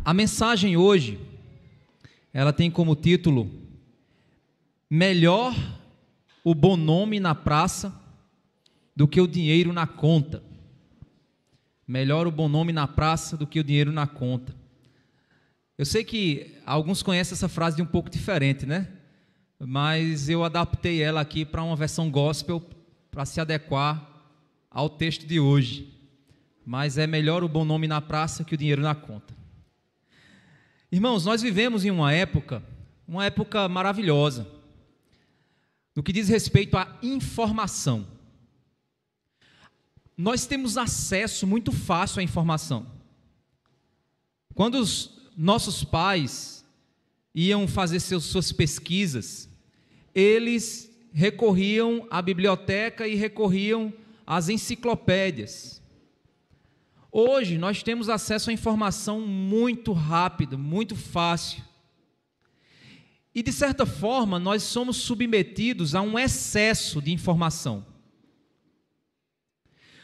A mensagem hoje, ela tem como título: Melhor o bom nome na praça do que o dinheiro na conta. Melhor o bom nome na praça do que o dinheiro na conta. Eu sei que alguns conhecem essa frase de um pouco diferente, né? Mas eu adaptei ela aqui para uma versão gospel, para se adequar ao texto de hoje. Mas é melhor o bom nome na praça que o dinheiro na conta. Irmãos, nós vivemos em uma época maravilhosa, no que diz respeito à informação. Nós temos acesso muito fácil à informação. Quando os nossos pais iam fazer suas pesquisas, eles recorriam à biblioteca e recorriam às enciclopédias. Hoje nós temos acesso à informação muito rápido, muito fácil. E de certa forma nós somos submetidos a um excesso de informação.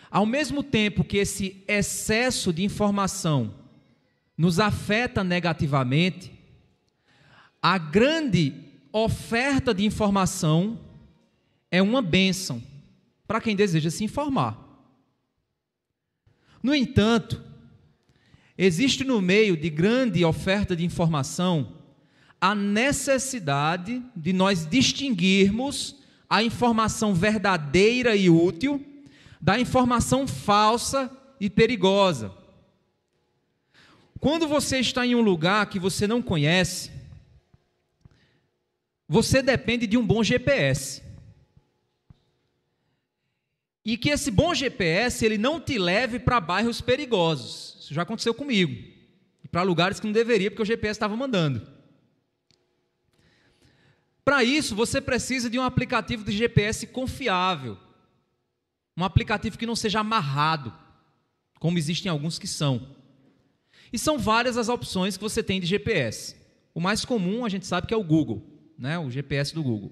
Ao mesmo tempo que esse excesso de informação nos afeta negativamente, a grande oferta de informação é uma bênção para quem deseja se informar. No entanto, existe no meio de grande oferta de informação a necessidade de nós distinguirmos a informação verdadeira e útil da informação falsa e perigosa. Quando você está em um lugar que você não conhece, você depende de um bom GPS. E que esse bom GPS, ele não te leve para bairros perigosos. Isso já aconteceu comigo. E para lugares que não deveria, porque o GPS estava mandando. Para isso, você precisa de um aplicativo de GPS confiável. Um aplicativo que não seja amarrado, como existem alguns que são. E são várias as opções que você tem de GPS. O mais comum, a gente sabe que é o Google, né? O GPS do Google.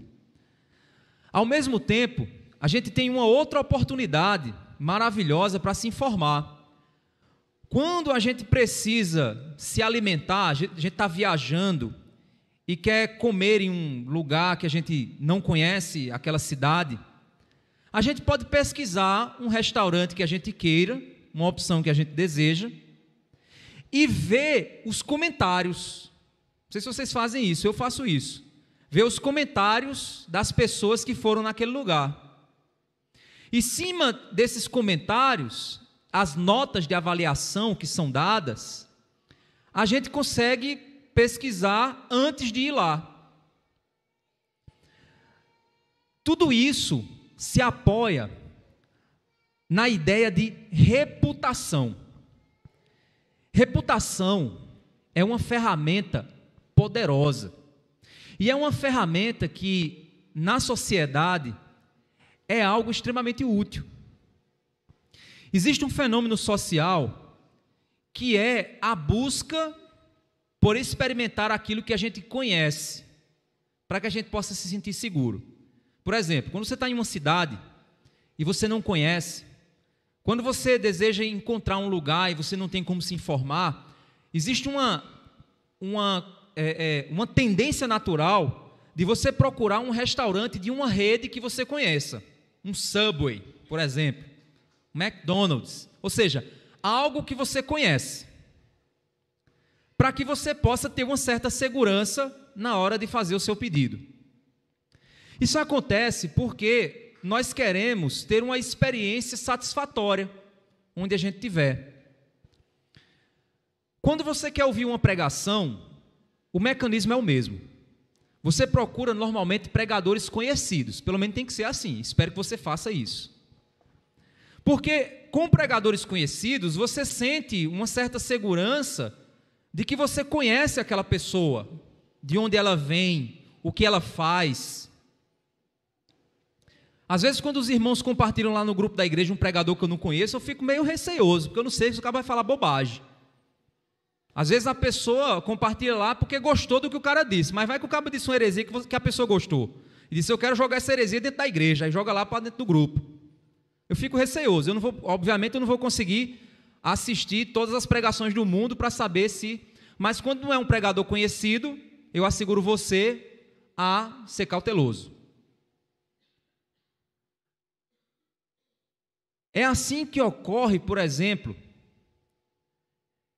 Ao mesmo tempo, a gente tem uma outra oportunidade maravilhosa para se informar. Quando a gente precisa se alimentar, a gente está viajando e quer comer em um lugar que a gente não conhece, aquela cidade, a gente pode pesquisar um restaurante que a gente queira, uma opção que a gente deseja, e ver os comentários. Não sei se vocês fazem isso, eu faço isso. Ver os comentários das pessoas que foram naquele lugar. Em cima desses comentários, as notas de avaliação que são dadas, a gente consegue pesquisar antes de ir lá. Tudo isso se apoia na ideia de reputação. Reputação é uma ferramenta poderosa. E é uma ferramenta que, na sociedade, é algo extremamente útil. Existe um fenômeno social que é a busca por experimentar aquilo que a gente conhece, para que a gente possa se sentir seguro. Por exemplo, quando você está em uma cidade e você não conhece, quando você deseja encontrar um lugar e você não tem como se informar, existe uma tendência natural de você procurar um restaurante de uma rede que você conheça. Um Subway, por exemplo, um McDonald's, ou seja, algo que você conhece, para que você possa ter uma certa segurança na hora de fazer o seu pedido. Isso acontece porque nós queremos ter uma experiência satisfatória onde a gente estiver. Quando você quer ouvir uma pregação, o mecanismo é o mesmo. Você procura normalmente pregadores conhecidos, pelo menos tem que ser assim, espero que você faça isso. Porque com pregadores conhecidos, você sente uma certa segurança de que você conhece aquela pessoa, de onde ela vem, o que ela faz. Às vezes, quando os irmãos compartilham lá no grupo da igreja um pregador que eu não conheço, eu fico meio receoso, porque eu não sei se o cara vai falar bobagem. Às vezes a pessoa compartilha lá porque gostou do que o cara disse, mas vai que o cara disse uma heresia que a pessoa gostou. E disse, eu quero jogar essa heresia dentro da igreja, aí joga lá para dentro do grupo. Eu fico receoso, obviamente eu não vou conseguir assistir todas as pregações do mundo para saber se... Mas quando não é um pregador conhecido, eu asseguro você a ser cauteloso. É assim que ocorre, por exemplo,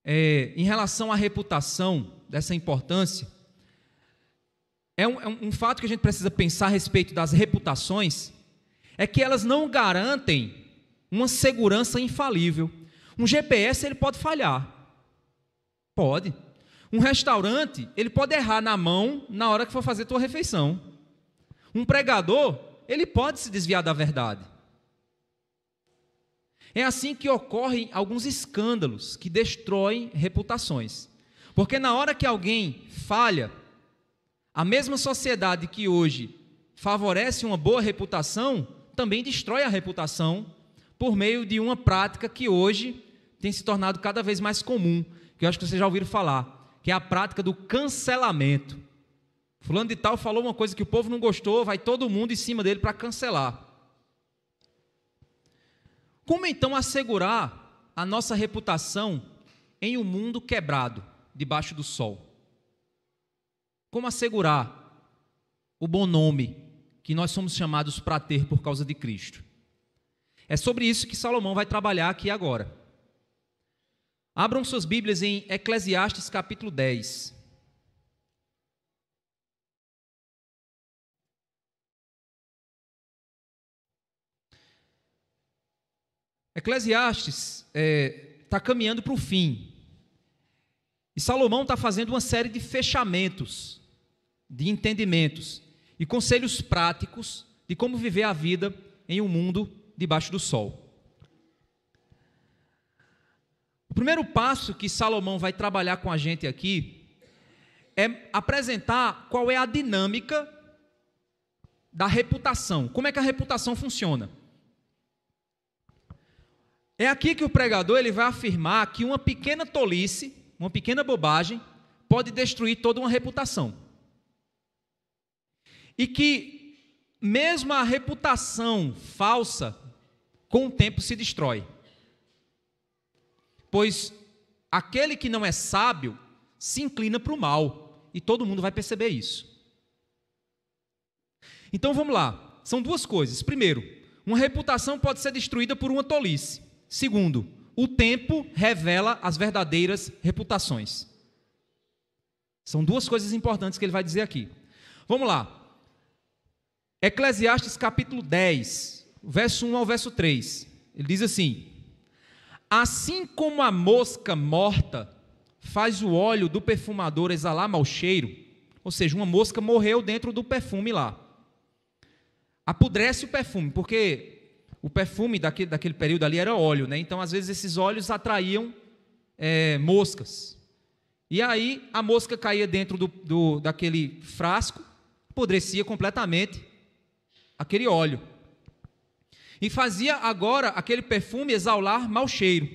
em relação à reputação, dessa importância. É um fato que a gente precisa pensar a respeito das reputações, é que elas não garantem uma segurança infalível. Um GPS, ele pode falhar. Pode. Um restaurante, ele pode errar na mão na hora que for fazer a tua refeição. Um pregador, ele pode se desviar da verdade. É assim que ocorrem alguns escândalos que destroem reputações. Porque na hora que alguém falha, a mesma sociedade que hoje favorece uma boa reputação, também destrói a reputação por meio de uma prática que hoje tem se tornado cada vez mais comum, que eu acho que vocês já ouviram falar, que é a prática do cancelamento. Fulano de tal falou uma coisa que o povo não gostou, vai todo mundo em cima dele para cancelar. Como então assegurar a nossa reputação em um mundo quebrado, debaixo do sol? Como assegurar o bom nome que nós somos chamados para ter por causa de Cristo? É sobre isso que Salomão vai trabalhar aqui agora. Abram suas Bíblias em Eclesiastes capítulo 10. Eclesiastes está caminhando para o fim. E Salomão está fazendo uma série de fechamentos, de entendimentos e conselhos práticos de como viver a vida em um mundo debaixo do sol. O primeiro passo que Salomão vai trabalhar com a gente aqui é apresentar qual é a dinâmica da reputação. Como é que a reputação funciona? É aqui que o pregador ele vai afirmar que uma pequena tolice, uma pequena bobagem, pode destruir toda uma reputação. E que mesmo a reputação falsa, com o tempo se destrói. Pois aquele que não é sábio se inclina para o mal, e todo mundo vai perceber isso. Então vamos lá, são duas coisas. Primeiro, uma reputação pode ser destruída por uma tolice. Segundo, o tempo revela as verdadeiras reputações. São duas coisas importantes que ele vai dizer aqui. Vamos lá. Eclesiastes capítulo 10, verso 1 ao verso 3. Ele diz assim: assim como a mosca morta faz o óleo do perfumador exalar mau cheiro, ou seja, uma mosca morreu dentro do perfume lá. Apodrece o perfume, porque o perfume daquele período ali era óleo, né? Então, às vezes, esses óleos atraíam moscas. E aí, a mosca caía dentro daquele frasco, apodrecia completamente aquele óleo. E fazia agora aquele perfume exalar mau cheiro.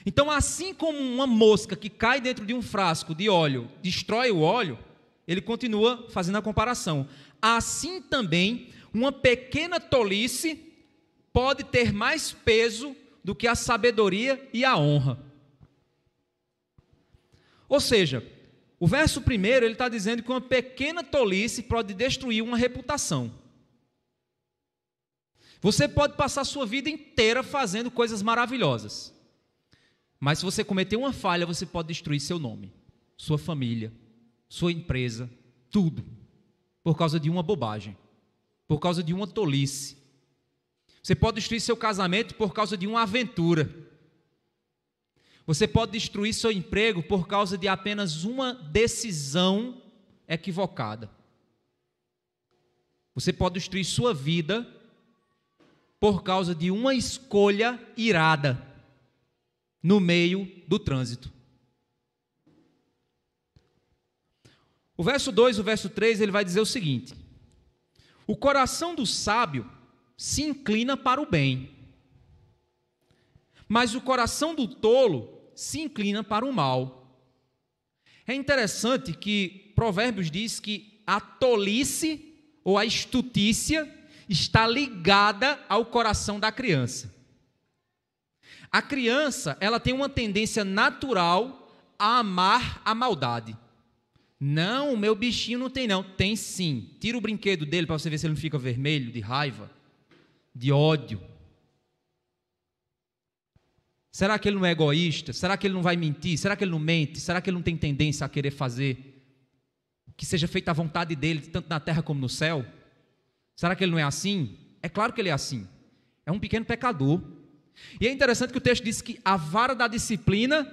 Então, assim como uma mosca que cai dentro de um frasco de óleo destrói o óleo, ele continua fazendo a comparação. Assim também, uma pequena tolice pode ter mais peso do que a sabedoria e a honra. Ou seja, o verso primeiro ele está dizendo que uma pequena tolice pode destruir uma reputação. Você pode passar a sua vida inteira fazendo coisas maravilhosas, mas se você cometer uma falha, você pode destruir seu nome, sua família, sua empresa, tudo, por causa de uma bobagem, por causa de uma tolice. Você pode destruir seu casamento por causa de uma aventura. Você pode destruir seu emprego por causa de apenas uma decisão equivocada. Você pode destruir sua vida por causa de uma escolha irada no meio do trânsito. O verso 2 e o verso 3, ele vai dizer o seguinte: o coração do sábio se inclina para o bem, mas o coração do tolo se inclina para o mal. É interessante que Provérbios diz que a tolice ou a estutícia está ligada ao coração da criança. A criança, ela tem uma tendência natural a amar a maldade. Não, o meu bichinho não tem não. Tem sim. Tira o brinquedo dele para você ver se ele não fica vermelho de raiva, de ódio. Será que ele não é egoísta? Será que ele não vai mentir? Será que ele não mente? Será que ele não tem tendência a querer fazer que seja feita a vontade dele, tanto na terra como no céu? Será que ele não é assim? É claro que ele é assim. É um pequeno pecador. E é interessante que o texto diz que a vara da disciplina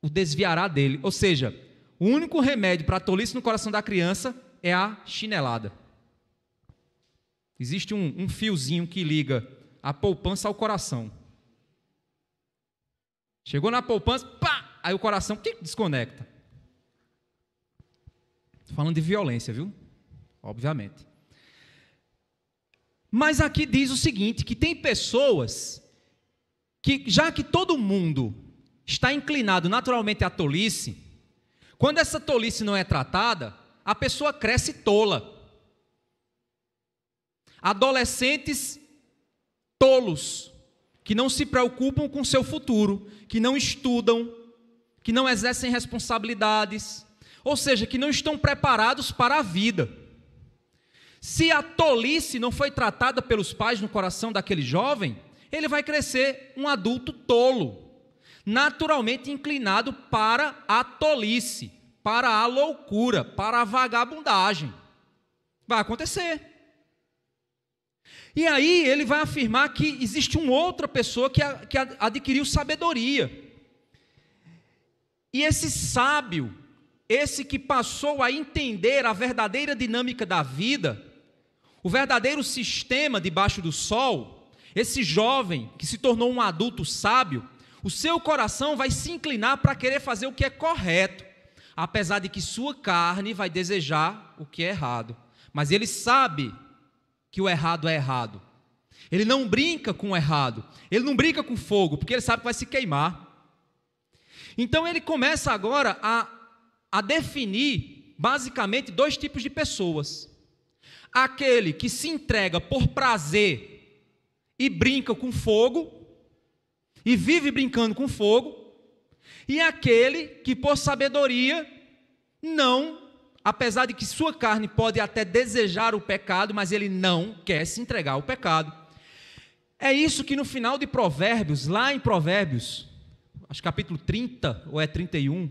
o desviará dele. Ou seja, o único remédio para a tolice no coração da criança é a chinelada. Existe um fiozinho que liga a poupança ao coração. Chegou na poupança, pá! Aí o coração desconecta. Estou falando de violência, viu? Obviamente. Mas aqui diz o seguinte, que tem pessoas que, já que todo mundo está inclinado naturalmente à tolice, quando essa tolice não é tratada, a pessoa cresce tola. Adolescentes tolos, que não se preocupam com o seu futuro, que não estudam, que não exercem responsabilidades, ou seja, que não estão preparados para a vida. Se a tolice não foi tratada pelos pais no coração daquele jovem, ele vai crescer um adulto tolo, naturalmente inclinado para a tolice, para a loucura, para a vagabundagem. Vai acontecer. E aí ele vai afirmar que existe uma outra pessoa que adquiriu sabedoria. E esse sábio, esse que passou a entender a verdadeira dinâmica da vida, o verdadeiro sistema debaixo do sol, esse jovem que se tornou um adulto sábio, o seu coração vai se inclinar para querer fazer o que é correto, apesar de que sua carne vai desejar o que é errado. Mas ele sabe que o errado é errado. Ele não brinca com o errado, ele não brinca com fogo, porque ele sabe que vai se queimar. Então ele começa agora a definir basicamente dois tipos de pessoas. Aquele que se entrega por prazer e brinca com fogo, e vive brincando com fogo, e aquele que por sabedoria não, apesar de que sua carne pode até desejar o pecado, mas ele não quer se entregar ao pecado. É isso que no final de Provérbios, lá em Provérbios, acho que capítulo 30 ou é 31,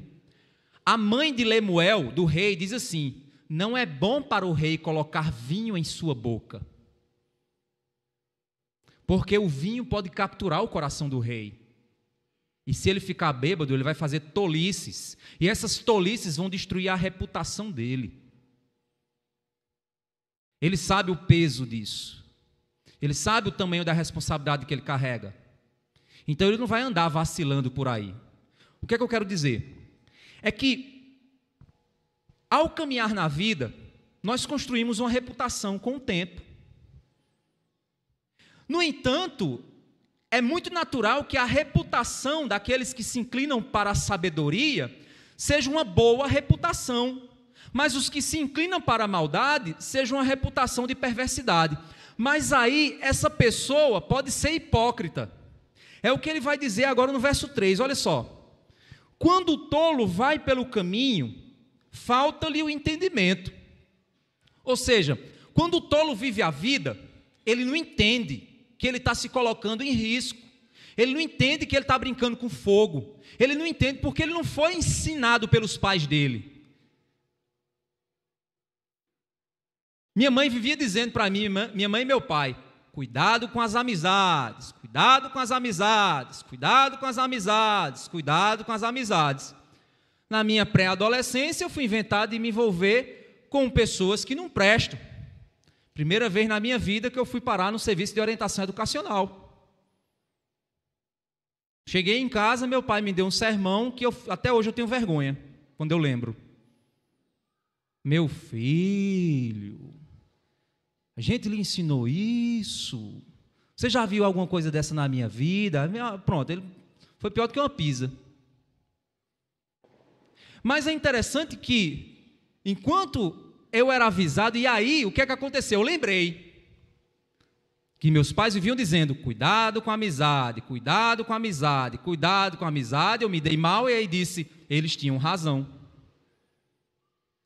a mãe de Lemuel, do rei, diz assim: não é bom para o rei colocar vinho em sua boca, porque o vinho pode capturar o coração do rei. E se ele ficar bêbado, ele vai fazer tolices. E essas tolices vão destruir a reputação dele. Ele sabe o peso disso. Ele sabe o tamanho da responsabilidade que ele carrega. Então ele não vai andar vacilando por aí. O que é que eu quero dizer? É que, ao caminhar na vida, nós construímos uma reputação com o tempo. No entanto, é muito natural que a reputação daqueles que se inclinam para a sabedoria seja uma boa reputação, mas os que se inclinam para a maldade seja uma reputação de perversidade. Mas aí essa pessoa pode ser hipócrita. É o que ele vai dizer agora no verso 3, olha só. Quando o tolo vai pelo caminho, falta-lhe o entendimento. Ou seja, quando o tolo vive a vida, ele não entende que ele está se colocando em risco, ele não entende que ele está brincando com fogo, ele não entende porque ele não foi ensinado pelos pais dele. Minha mãe vivia dizendo para mim, minha mãe e meu pai: cuidado com as amizades, cuidado com as amizades, cuidado com as amizades, cuidado com as amizades. Na minha pré-adolescência eu fui inventado de me envolver com pessoas que não prestam. Primeira vez na minha vida que eu fui parar no serviço de orientação educacional. Cheguei em casa, meu pai me deu um sermão que até hoje eu tenho vergonha, quando eu lembro. Meu filho, a gente lhe ensinou isso? Você já viu alguma coisa dessa na minha vida? Pronto, ele foi pior do que uma pizza. Mas é interessante que, enquanto eu era avisado, e aí, o que é que aconteceu? Eu lembrei que meus pais viviam dizendo: cuidado com a amizade, cuidado com a amizade, cuidado com a amizade. Eu me dei mal e aí disse: Eles tinham razão.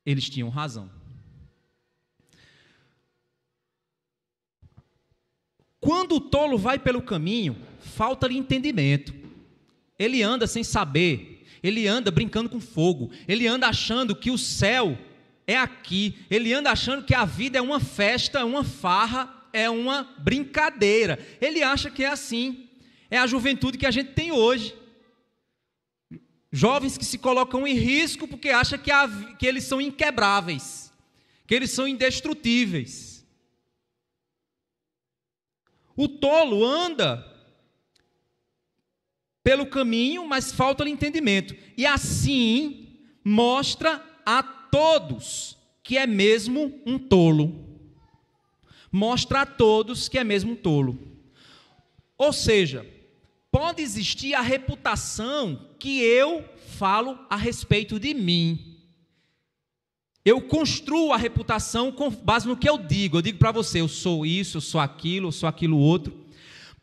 Eles tinham razão. Quando o tolo vai pelo caminho, falta-lhe entendimento. Ele anda sem saber, ele anda brincando com fogo, ele anda achando que o céu é aqui, ele anda achando que a vida é uma festa, uma farra, é uma brincadeira. Ele acha que é assim. É a juventude que a gente tem hoje. Jovens que se colocam em risco porque acham que eles são inquebráveis, que eles são indestrutíveis. O tolo anda pelo caminho, mas falta-lhe entendimento. E assim mostra a todos que é mesmo um tolo. Mostra a todos que é mesmo um tolo. Ou seja, pode existir a reputação que eu falo a respeito de mim. Eu construo a reputação com base no que eu digo. Eu digo para você, eu sou isso, eu sou aquilo outro.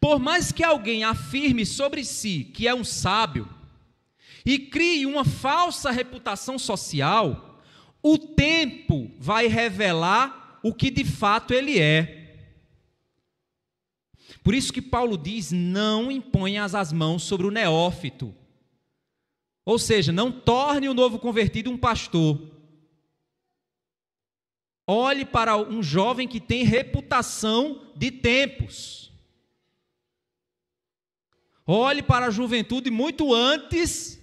Por mais que alguém afirme sobre si que é um sábio e crie uma falsa reputação social, o tempo vai revelar o que de fato ele é. Por isso que Paulo diz, não imponhas as mãos sobre o neófito. Ou seja, não torne o novo convertido um pastor. Olhe para um jovem que tem reputação de tempos. Olhe para a juventude muito antes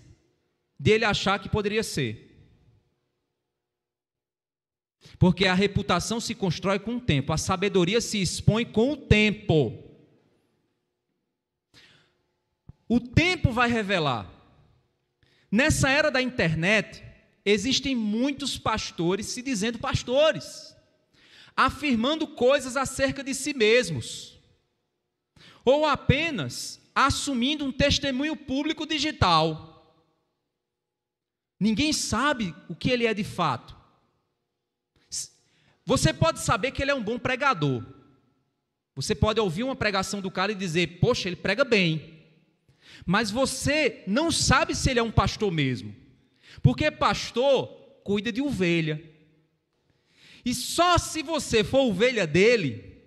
dele achar que poderia ser. Porque a reputação se constrói com o tempo, a sabedoria se expõe com o tempo. O tempo vai revelar. Nessa era da internet, existem muitos pastores se dizendo pastores, afirmando coisas acerca de si mesmos, ou apenas assumindo um testemunho público digital. Ninguém sabe o que ele é de fato. Você pode saber que ele é um bom pregador. Você pode ouvir uma pregação do cara e dizer, poxa, ele prega bem. Mas você não sabe se ele é um pastor mesmo. Porque pastor cuida de ovelha. E só se você for ovelha dele,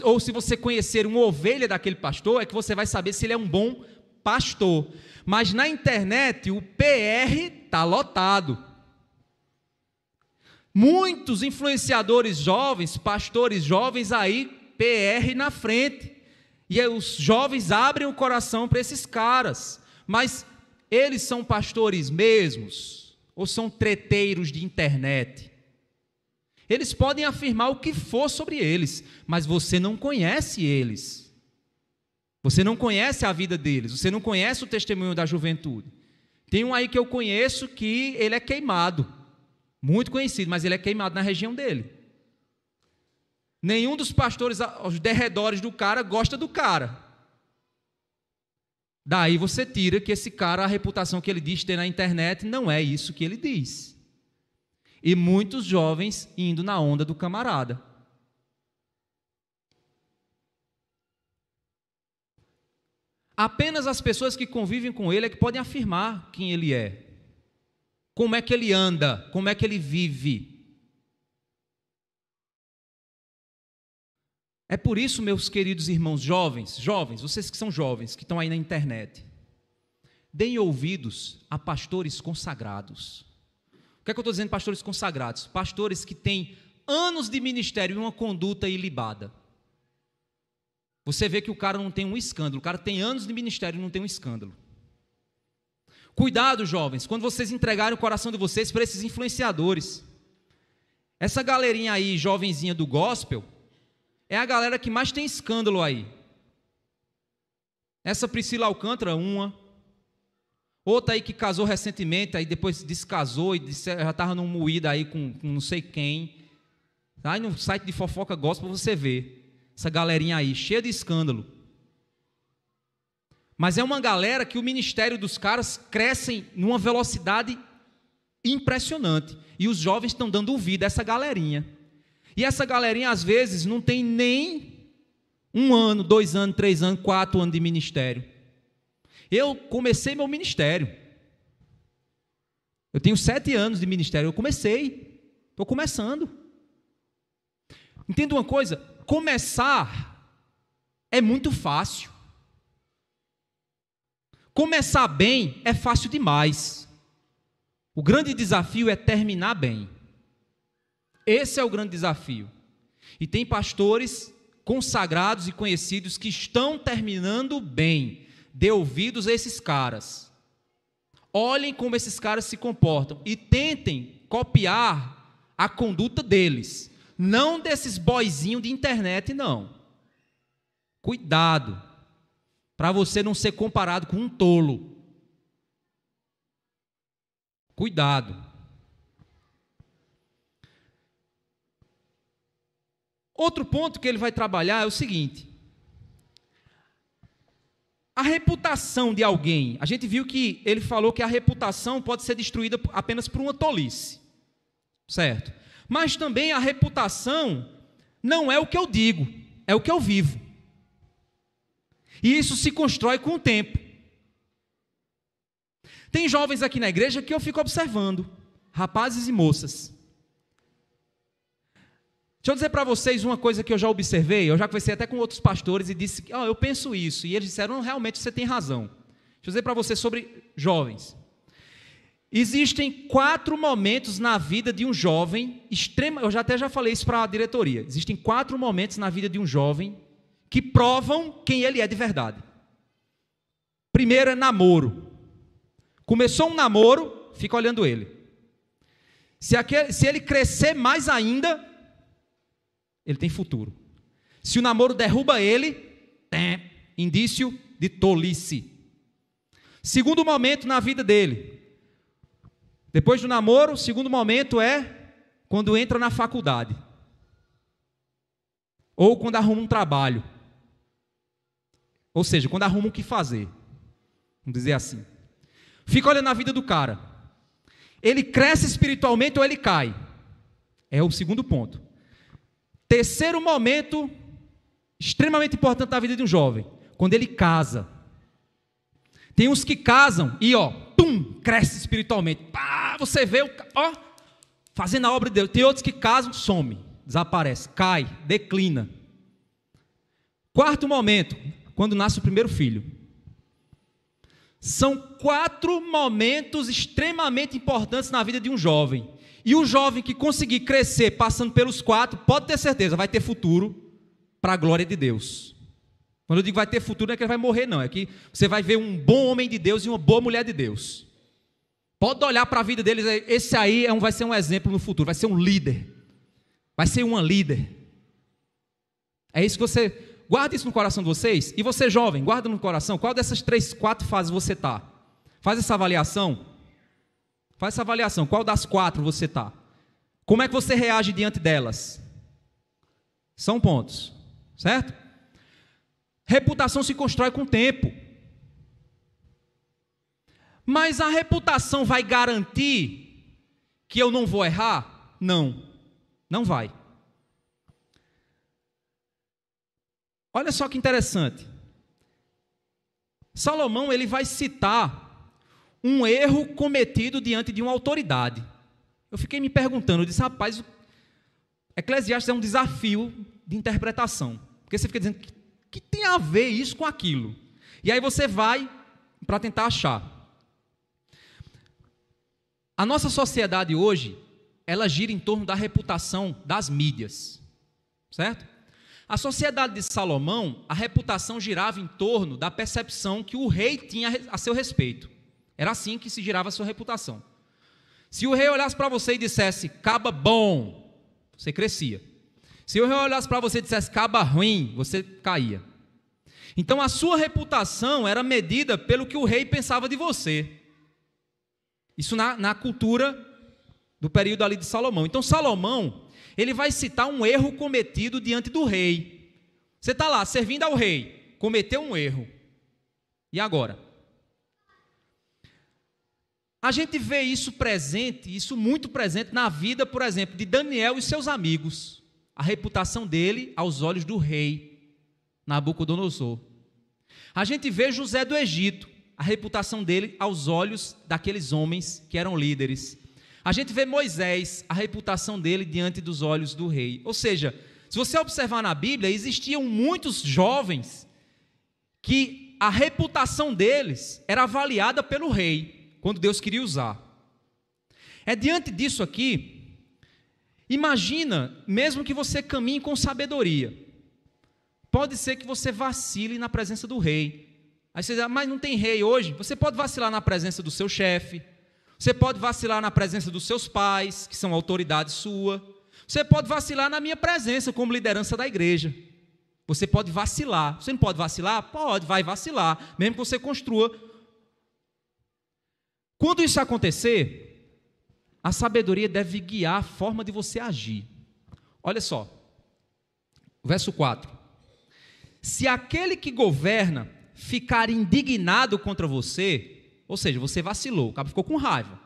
ou se você conhecer uma ovelha daquele pastor, é que você vai saber se ele é um bom pastor. Mas na internet o PR está lotado. Muitos influenciadores jovens, pastores jovens aí, PR na frente. E os jovens abrem o coração para esses caras. Mas eles são pastores mesmos? Ou são treteiros de internet? Eles podem afirmar o que for sobre eles, mas você não conhece eles. Você não conhece a vida deles, você não conhece o testemunho da juventude. Tem um aí que eu conheço que ele é queimado, muito conhecido, mas ele é queimado na região dele. Nenhum dos pastores aos derredores do cara gosta do cara. Daí você tira que esse cara, a reputação que ele diz ter na internet, não é isso que ele diz. E muitos jovens indo na onda do camarada. Apenas as pessoas que convivem com ele é que podem afirmar quem ele é. Como é que ele anda, como é que ele vive. É por isso, meus queridos irmãos jovens, vocês que são jovens, que estão aí na internet, deem ouvidos a pastores consagrados. O que é que eu estou dizendo, pastores consagrados? Pastores que têm anos de ministério e uma conduta ilibada. Você vê que o cara não tem um escândalo, o cara tem anos de ministério e não tem um escândalo. Cuidado, jovens, quando vocês entregarem o coração de vocês para esses influenciadores. Essa galerinha aí, jovenzinha do gospel, é a galera que mais tem escândalo aí. Essa Priscila Alcântara, uma. Outra aí que casou recentemente, aí depois descasou e já estava num moída aí com não sei quem. Aí no site de fofoca gospel você vê essa galerinha aí, cheia de escândalo. Mas é uma galera que o ministério dos caras crescem numa velocidade impressionante. E os jovens estão dando ouvido a essa galerinha. E essa galerinha, às vezes, não tem nem 1 ano, 2 anos, 3 anos, 4 anos de ministério. Eu comecei meu ministério. Eu tenho 7 anos de ministério, estou começando. Entenda uma coisa, começar é muito fácil. Começar bem é fácil demais. O grande desafio é terminar bem. Esse é o grande desafio. E tem pastores consagrados e conhecidos que estão terminando bem. Dê ouvidos a esses caras. Olhem como esses caras se comportam e tentem copiar a conduta deles. Não desses boizinhos de internet, não. Cuidado, para você não ser comparado com um tolo. Cuidado. Outro ponto que ele vai trabalhar é o seguinte: a reputação de alguém. A gente viu que ele falou que a reputação pode ser destruída apenas por uma tolice, certo? Mas também a reputação não é o que eu digo, é o que eu vivo. E isso se constrói com o tempo. Tem jovens aqui na igreja que eu fico observando, rapazes e moças. Deixa eu dizer para vocês uma coisa que eu já observei, eu já conversei até com outros pastores e disse, eu penso isso, e eles disseram, não, realmente você tem razão. Deixa eu dizer para vocês sobre jovens. Existem 4 momentos na vida de um jovem, eu já falei isso para a diretoria, existem 4 momentos na vida de um jovem que provam quem ele é de verdade. Primeiro é namoro. Começou um namoro, fica olhando ele. Se ele crescer mais ainda, ele tem futuro. Se o namoro derruba ele, indício de tolice. Segundo momento na vida dele. Depois do namoro, o segundo momento é quando entra na faculdade. Ou quando arruma um trabalho. Ou seja, quando arruma o que fazer. Vamos dizer assim. Fica olhando a vida do cara. Ele cresce espiritualmente ou ele cai? É o segundo ponto. Terceiro momento, extremamente importante na vida de um jovem, quando ele casa. Tem uns que casam e, cresce espiritualmente. Você vê, fazendo a obra de Deus. Tem outros que casam, some, desaparece, cai, declina. Quarto momento, quando nasce o primeiro filho. São 4 momentos extremamente importantes na vida de um jovem. E o jovem que conseguir crescer passando pelos 4, pode ter certeza, vai ter futuro para a glória de Deus. Quando eu digo vai ter futuro, não é que ele vai morrer, não. É que você vai ver um bom homem de Deus e uma boa mulher de Deus. Pode olhar para a vida deles, esse aí vai ser um exemplo no futuro, vai ser um líder. Vai ser uma líder. É isso que você... Guarda isso no coração de vocês. E você, jovem, guarda no coração. Qual dessas 3, 4 fases você está? Faz essa avaliação. Faz essa avaliação. Qual das 4 você está? Como é que você reage diante delas? São pontos. Certo? Reputação se constrói com o tempo. Mas a reputação vai garantir que eu não vou errar? Não. Não vai. Olha só que interessante. Salomão, ele vai citar um erro cometido diante de uma autoridade. Eu fiquei me perguntando, eu disse, rapaz, Eclesiastes é um desafio de interpretação. Porque você fica dizendo, que tem a ver isso com aquilo? E aí você vai para tentar achar. A nossa sociedade hoje, ela gira em torno da reputação das mídias. Certo? A sociedade de Salomão, a reputação girava em torno da percepção que o rei tinha a seu respeito. Era assim que se girava a sua reputação. Se o rei olhasse para você e dissesse, caba bom, você crescia. Se o rei olhasse para você e dissesse, caba ruim, você caía. Então a sua reputação era medida pelo que o rei pensava de você. Isso na cultura do período ali de Salomão. Então Salomão, ele vai citar um erro cometido diante do rei. Você está lá, servindo ao rei, cometeu um erro. E agora? A gente vê isso presente, isso muito presente na vida, por exemplo, de Daniel e seus amigos. A reputação dele aos olhos do rei Nabucodonosor. A gente vê José do Egito. a reputação dele aos olhos daqueles homens que eram líderes. A gente vê Moisés, a reputação dele diante dos olhos do rei. Ou seja, se você observar na Bíblia, existiam muitos jovens que a reputação deles era avaliada pelo rei, quando Deus queria usar. É diante disso aqui, imagina, mesmo que você caminhe com sabedoria, pode ser que você vacile na presença do rei. Aí você diz, mas não tem rei hoje? Você pode vacilar na presença do seu chefe, você pode vacilar na presença dos seus pais, que são autoridade sua, você pode vacilar na minha presença como liderança da igreja. Você pode vacilar. Você não pode vacilar? Pode, vai vacilar, mesmo que você construa. Quando isso acontecer, a sabedoria deve guiar a forma de você agir. Olha só, verso 4. Se aquele que governa ficar indignado contra você, ou seja, você vacilou, o cabo ficou com raiva.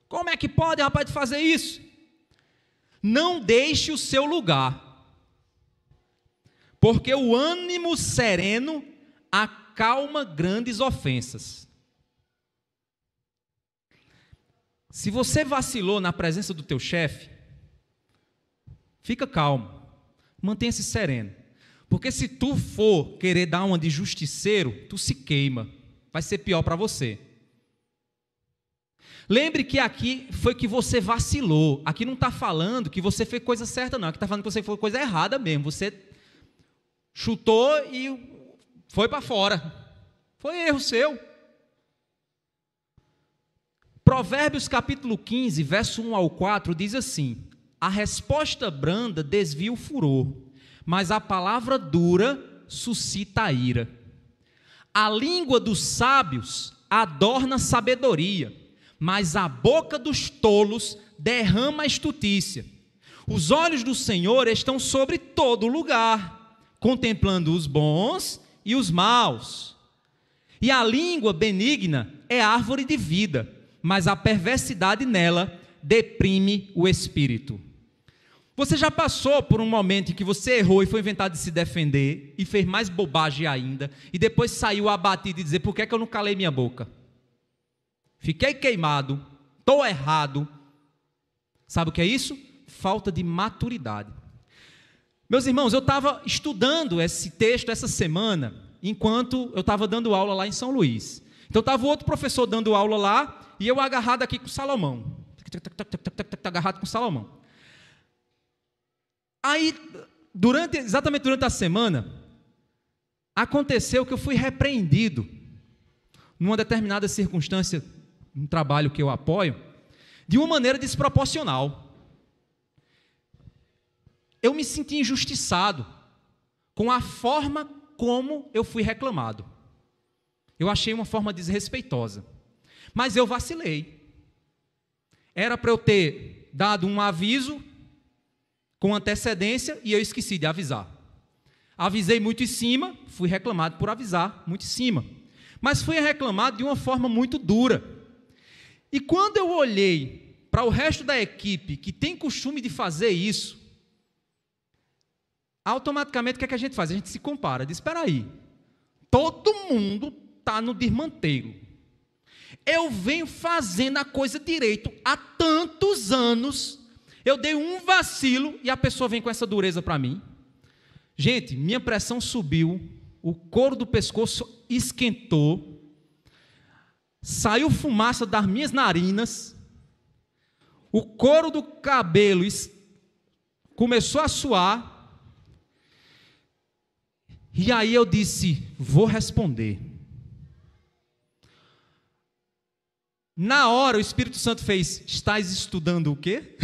Como é que pode, rapaz, fazer isso? Não deixe o seu lugar, porque o ânimo sereno acalma grandes ofensas. Se você vacilou na presença do teu chefe, fica calmo, mantenha-se sereno, porque se tu for querer dar uma de justiceiro, tu se queima, vai ser pior para você. Lembre que aqui foi que você vacilou, aqui não está falando que você fez coisa certa não, aqui está falando que você fez coisa errada mesmo, você chutou e foi para fora, foi erro seu. Provérbios capítulo 15, verso 1 ao 4, diz assim: a resposta branda desvia o furor, mas a palavra dura suscita a ira. A língua dos sábios adorna a sabedoria, mas a boca dos tolos derrama a estutícia. Os olhos do Senhor estão sobre todo lugar, contemplando os bons e os maus. E a língua benigna é árvore de vida, mas a perversidade nela deprime o espírito. Você já passou por um momento em que você errou e foi inventado de se defender e fez mais bobagem ainda, e depois saiu abatido e dizer, por que é que eu não calei minha boca? Fiquei queimado, estou errado. Sabe o que é isso? Falta de maturidade. Meus irmãos, eu estava estudando esse texto essa semana, enquanto eu estava dando aula lá em São Luís. Então estava o outro professor dando aula lá, e eu agarrado aqui com o Salomão. Agarrado com o Salomão. Aí, exatamente durante a semana, aconteceu que eu fui repreendido, numa determinada circunstância, um trabalho que eu apoio, de uma maneira desproporcional. Eu me senti injustiçado com a forma como eu fui reclamado. Eu achei uma forma desrespeitosa, mas eu vacilei. Era para eu ter dado um aviso com antecedência e eu esqueci de avisar. Avisei muito em cima, fui reclamado por avisar muito em cima, mas fui reclamado de uma forma muito dura. E quando eu olhei para o resto da equipe que tem costume de fazer isso, automaticamente o que é que a gente faz? A gente se compara, diz, espera aí, todo mundo está no desmantelo. Eu venho fazendo a coisa direito há tantos anos, eu dei um vacilo e a pessoa vem com essa dureza para mim. Gente, minha pressão subiu, o couro do pescoço esquentou, saiu fumaça das minhas narinas, o couro do cabelo começou a suar, e aí eu disse, vou responder. Na hora o Espírito Santo fez, estás estudando o quê?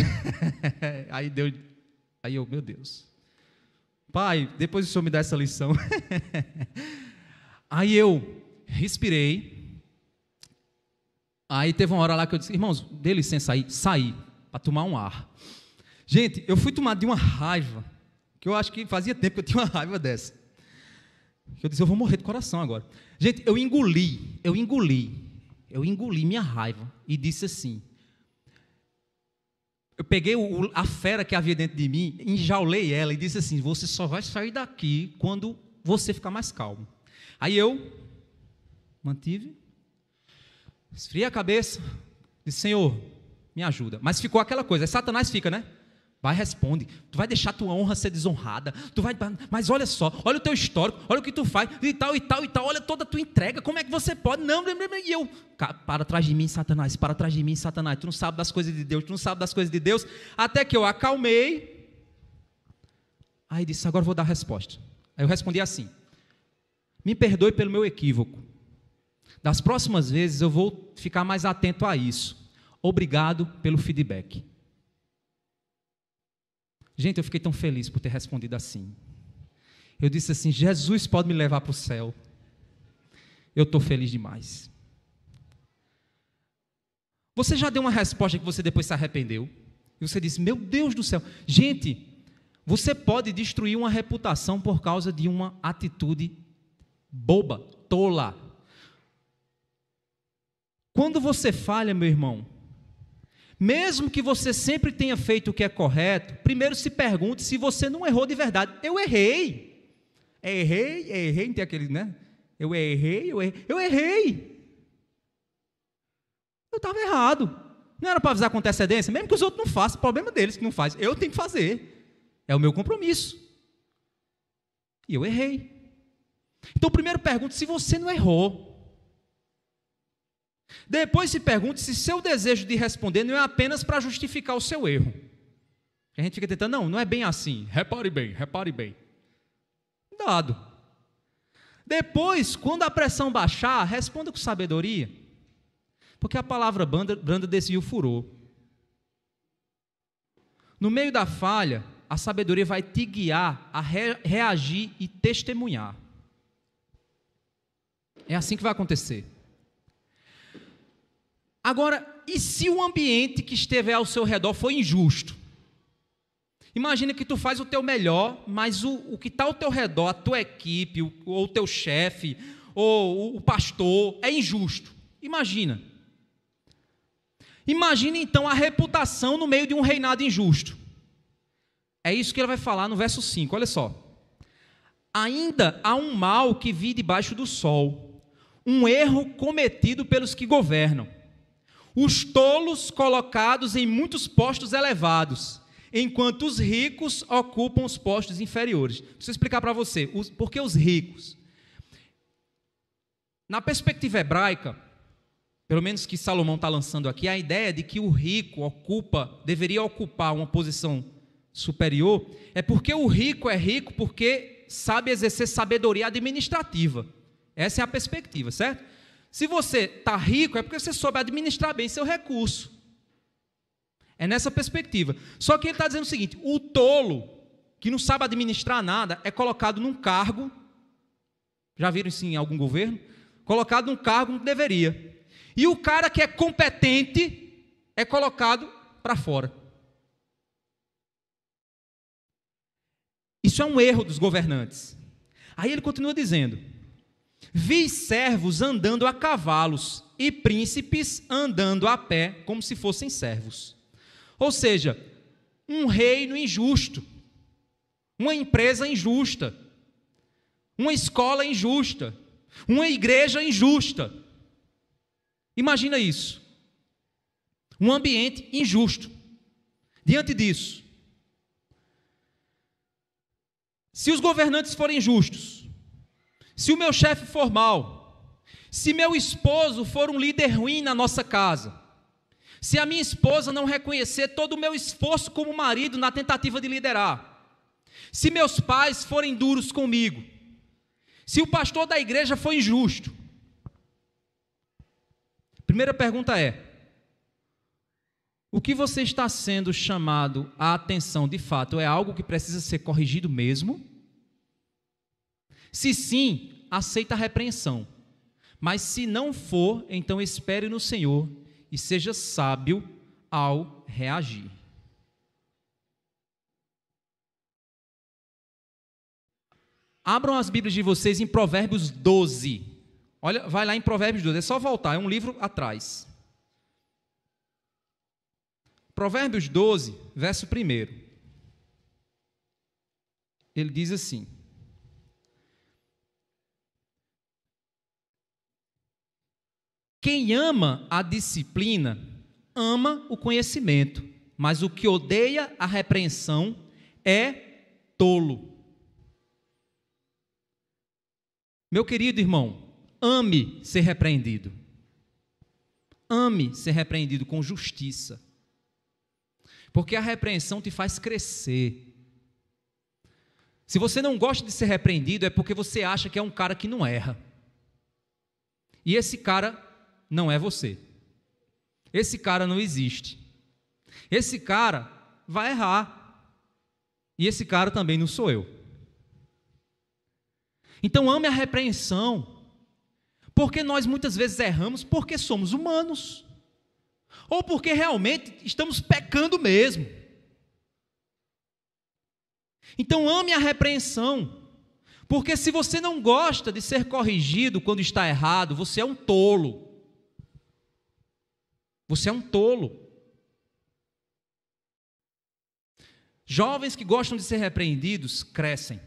Aí eu, meu Deus, Pai, depois o Senhor me dá essa lição. Aí eu respirei. Aí teve uma hora lá que eu disse, irmãos, dê licença aí, saí para tomar um ar. Gente, eu fui tomado de uma raiva, que eu acho que fazia tempo que eu tinha uma raiva dessa. Eu disse, eu vou morrer de coração agora. Gente, eu engoli minha raiva e disse assim, eu peguei a fera que havia dentro de mim, enjaulei ela e disse assim, você só vai sair daqui quando você ficar mais calmo. Aí eu mantive Esfria a cabeça, diz: Senhor, me ajuda. Mas ficou aquela coisa, Satanás fica, né? Vai, responde, tu vai deixar tua honra ser desonrada, mas olha só, olha o teu histórico, olha o que tu faz, e tal, e tal, e tal, olha toda a tua entrega, como é que você pode? Não, e eu, para trás de mim, Satanás, para trás de mim, Satanás, tu não sabe das coisas de Deus, tu não sabe das coisas de Deus, até que eu acalmei, aí disse: agora eu vou dar a resposta. Aí eu respondi assim: me perdoe pelo meu equívoco, das próximas vezes eu vou ficar mais atento a isso, obrigado pelo feedback. Gente, eu fiquei tão feliz por ter respondido assim. Eu disse assim: Jesus pode me levar para o céu. Eu estou feliz demais. Você já deu uma resposta que você depois se arrependeu? E você disse: meu Deus do céu. Gente, você pode destruir uma reputação por causa de uma atitude boba, tola. Quando você falha, meu irmão, mesmo que você sempre tenha feito o que é correto, primeiro se pergunte se você não errou de verdade. Eu errei. Errei, não tem aquele, né? Eu errei. Eu estava errado. Não era para avisar com antecedência, mesmo que os outros não façam, problema deles que não faz. Eu tenho que fazer. É o meu compromisso. E eu errei. Então, primeiro pergunte se você não errou. Depois se pergunte se seu desejo de responder não é apenas para justificar o seu erro. A gente fica tentando, não é bem assim. Repare bem. Dado. Depois, quando a pressão baixar, responda com sabedoria. Porque a palavra branda desvia o furor. No meio da falha, a sabedoria vai te guiar a reagir e testemunhar. É assim que vai acontecer. Agora, e se o ambiente que estiver ao seu redor for injusto? Imagina que tu faz o teu melhor, mas o que está ao teu redor, a tua equipe, ou o teu chefe, ou o pastor, é injusto. Imagina então a reputação no meio de um reinado injusto. É isso que ele vai falar no verso 5, olha só. Ainda há um mal que vi debaixo do sol, um erro cometido pelos que governam. Os tolos colocados em muitos postos elevados, enquanto os ricos ocupam os postos inferiores. Preciso explicar para você, por que os ricos? Na perspectiva hebraica, pelo menos que Salomão está lançando aqui, a ideia de que o rico deveria ocupar uma posição superior, é porque o rico é rico porque sabe exercer sabedoria administrativa. Essa é a perspectiva, certo? Se você está rico, é porque você soube administrar bem seu recurso. É nessa perspectiva. Só que ele está dizendo o seguinte: o tolo, que não sabe administrar nada, é colocado num cargo, já viram isso em algum governo? Colocado num cargo que deveria. E o cara que é competente é colocado para fora. Isso é um erro dos governantes. Aí ele continua dizendo: vi servos andando a cavalos e príncipes andando a pé como se fossem servos. Ou seja, um reino injusto, uma empresa injusta, uma escola injusta, uma igreja injusta. Imagina isso. Um ambiente injusto. Diante disso, se os governantes forem justos, se o meu chefe for mau, se meu esposo for um líder ruim na nossa casa, se a minha esposa não reconhecer todo o meu esforço como marido na tentativa de liderar, se meus pais forem duros comigo, se o pastor da igreja for injusto, primeira pergunta é: o que você está sendo chamado a atenção de fato é algo que precisa ser corrigido mesmo? Se sim, aceita a repreensão. Mas se não for, então espere no Senhor e seja sábio ao reagir. Abram as Bíblias de vocês em Provérbios 12. Olha, vai lá em Provérbios 12, é só voltar, é um livro atrás. Provérbios 12, verso 1. Ele diz assim: Quem ama a disciplina, ama o conhecimento, mas o que odeia a repreensão é tolo. Meu querido irmão, ame ser repreendido. Ame ser repreendido com justiça. Porque a repreensão te faz crescer. Se você não gosta de ser repreendido, é porque você acha que é um cara que não erra. E esse cara não é você. Esse cara não existe. Esse cara vai errar. E esse cara também não sou eu. Então ame a repreensão. Porque nós muitas vezes erramos porque somos humanos. Ou porque realmente estamos pecando mesmo. Então ame a repreensão. Porque se você não gosta de ser corrigido quando está errado, você é um tolo. Você é um tolo. Jovens que gostam de ser repreendidos crescem.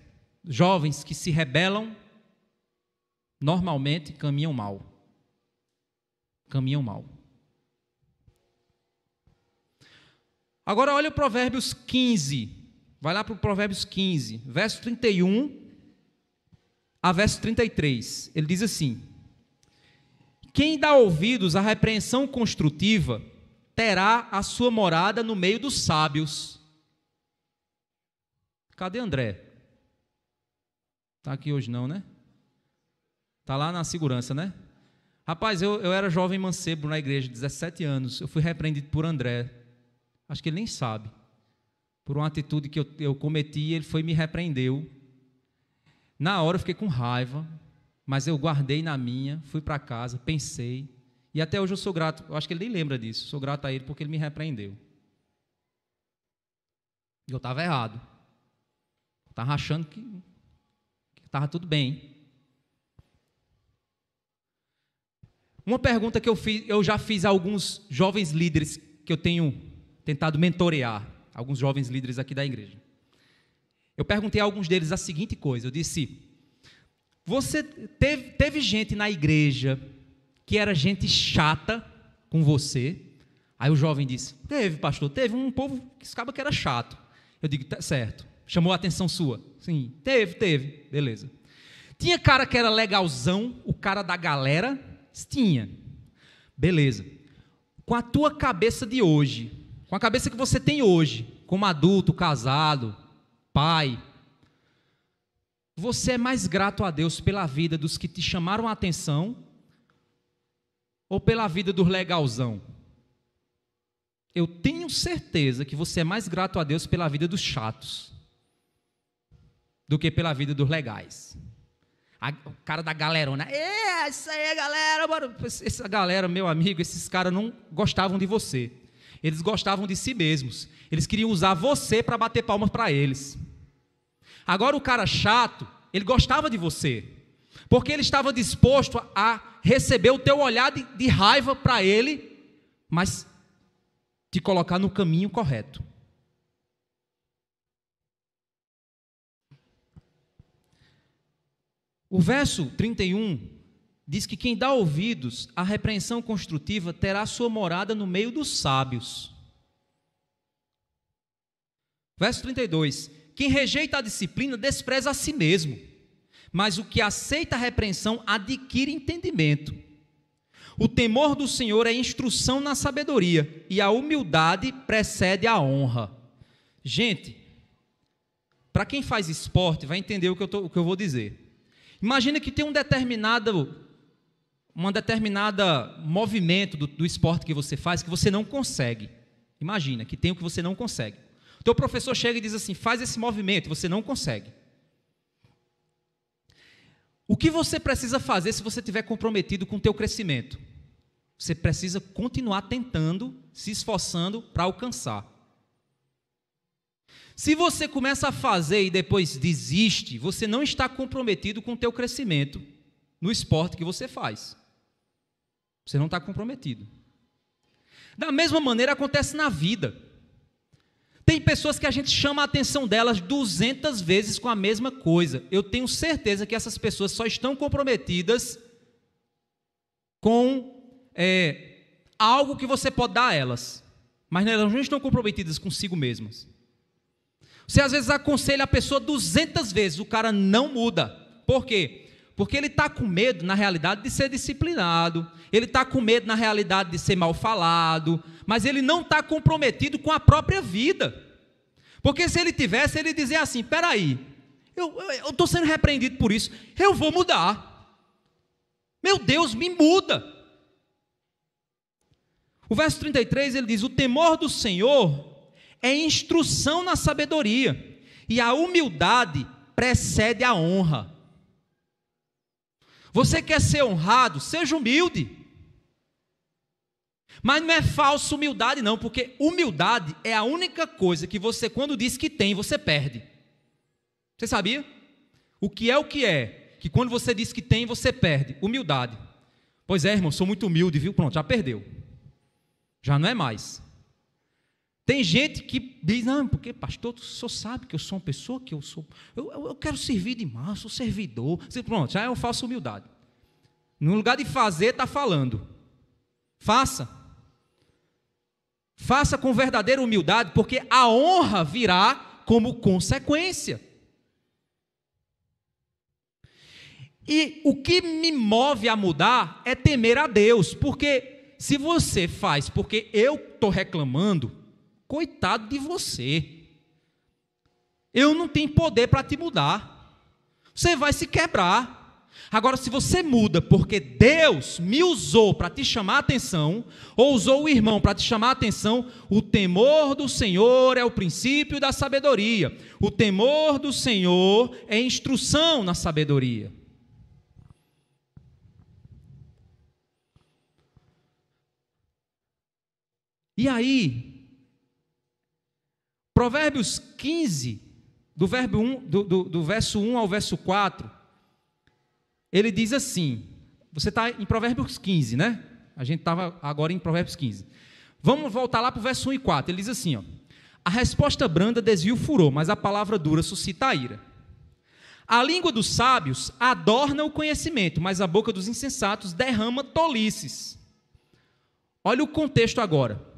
Jovens que se rebelam, normalmente caminham mal. Caminham mal. Agora olha o Provérbios 15. Vai lá para o Provérbios 15, verso 31 a verso 33. Ele diz assim: quem dá ouvidos à repreensão construtiva terá a sua morada no meio dos sábios. Cadê André? Está aqui hoje não, né? Está lá na segurança, né? Rapaz, eu era jovem mancebo na igreja, 17 anos. Eu fui repreendido por André. Acho que ele nem sabe. Por uma atitude que eu cometi, ele foi e me repreendeu. Na hora eu fiquei com raiva, mas eu guardei na minha, fui para casa, pensei, e até hoje eu sou grato, eu acho que ele nem lembra disso, sou grato a ele porque ele me repreendeu. Eu estava errado. Estava achando que estava tudo bem. Uma pergunta que eu já fiz a alguns jovens líderes que eu tenho tentado mentorear, alguns jovens líderes aqui da igreja. Eu perguntei a alguns deles a seguinte coisa, eu disse: você teve gente na igreja que era gente chata com você? Aí o jovem disse: teve, pastor, teve um povo que acaba que era chato. Eu digo: tá certo, chamou a atenção sua? Sim, teve, beleza. Tinha cara que era legalzão, o cara da galera? Tinha, beleza. Com a tua cabeça de hoje, com a cabeça que você tem hoje, como adulto, casado, pai, você é mais grato a Deus pela vida dos que te chamaram a atenção ou pela vida dos legalzão? Eu tenho certeza que você é mais grato a Deus pela vida dos chatos do que pela vida dos legais. O cara da galerona, isso aí, galera, bora. Essa galera, meu amigo, esses caras não gostavam de você. Eles gostavam de si mesmos. Eles queriam usar você para bater palmas para eles. Agora o cara chato, ele gostava de você, porque ele estava disposto a receber o teu olhar de raiva para ele, mas te colocar no caminho correto. O verso 31 diz que quem dá ouvidos à repreensão construtiva terá sua morada no meio dos sábios. Verso 32: quem rejeita a disciplina despreza a si mesmo, mas o que aceita a repreensão adquire entendimento. O temor do Senhor é instrução na sabedoria, e a humildade precede a honra. Gente, para quem faz esporte vai entender o que eu vou dizer. Imagina que tem um determinado movimento do esporte que você faz que você não consegue. Imagina que tem o que você não consegue. O teu professor chega e diz assim: faz esse movimento, e você não consegue. O que você precisa fazer se você estiver comprometido com o teu crescimento? Você precisa continuar tentando, se esforçando para alcançar. Se você começa a fazer e depois desiste, você não está comprometido com o teu crescimento no esporte que você faz. Você não está comprometido. Da mesma maneira acontece na vida. Tem pessoas que a gente chama a atenção delas 200 vezes com a mesma coisa. Eu tenho certeza que essas pessoas só estão comprometidas com algo que você pode dar a elas, mas elas não estão comprometidas consigo mesmas. Você às vezes aconselha a pessoa 200 vezes, o cara não muda. Por quê? Porque ele está com medo, na realidade, de ser disciplinado, ele está com medo, na realidade, de ser mal falado, mas ele não está comprometido com a própria vida. Porque se ele tivesse, ele dizia assim: espera aí, eu estou sendo repreendido por isso, eu vou mudar. Meu Deus, me muda. O verso 33, ele diz: o temor do Senhor é instrução na sabedoria, e a humildade precede a honra. Você quer ser honrado? Seja humilde. Mas não é falsa humildade não, porque humildade é a única coisa que você, quando diz que tem, você perde. Você sabia? O que é, que quando você diz que tem, você perde. Humildade. Pois é, irmão, sou muito humilde, viu? Pronto, já perdeu. Já não é mais. Tem gente que diz: não, porque pastor, o senhor sabe que eu sou uma pessoa que eu quero servir demais, eu sou servidor. Pronto, já é uma falsa humildade. No lugar de fazer, está falando. Faça com verdadeira humildade, porque a honra virá como consequência. E o que me move a mudar é temer a Deus, porque se você faz porque eu estou reclamando, coitado de você, eu não tenho poder para te mudar, você vai se quebrar. Agora, se você muda porque Deus me usou para te chamar a atenção, ou usou o irmão para te chamar a atenção, o temor do Senhor é o princípio da sabedoria, o temor do Senhor é instrução na sabedoria. E aí, Provérbios 15, do verso 1 ao verso 4, ele diz assim, você está em Provérbios 15, né? A gente estava agora em Provérbios 15. Vamos voltar lá para o verso 1 e 4, ele diz assim, ó: a resposta branda desvia o furor, mas a palavra dura suscita a ira. A língua dos sábios adorna o conhecimento, mas a boca dos insensatos derrama tolices. Olha o contexto agora.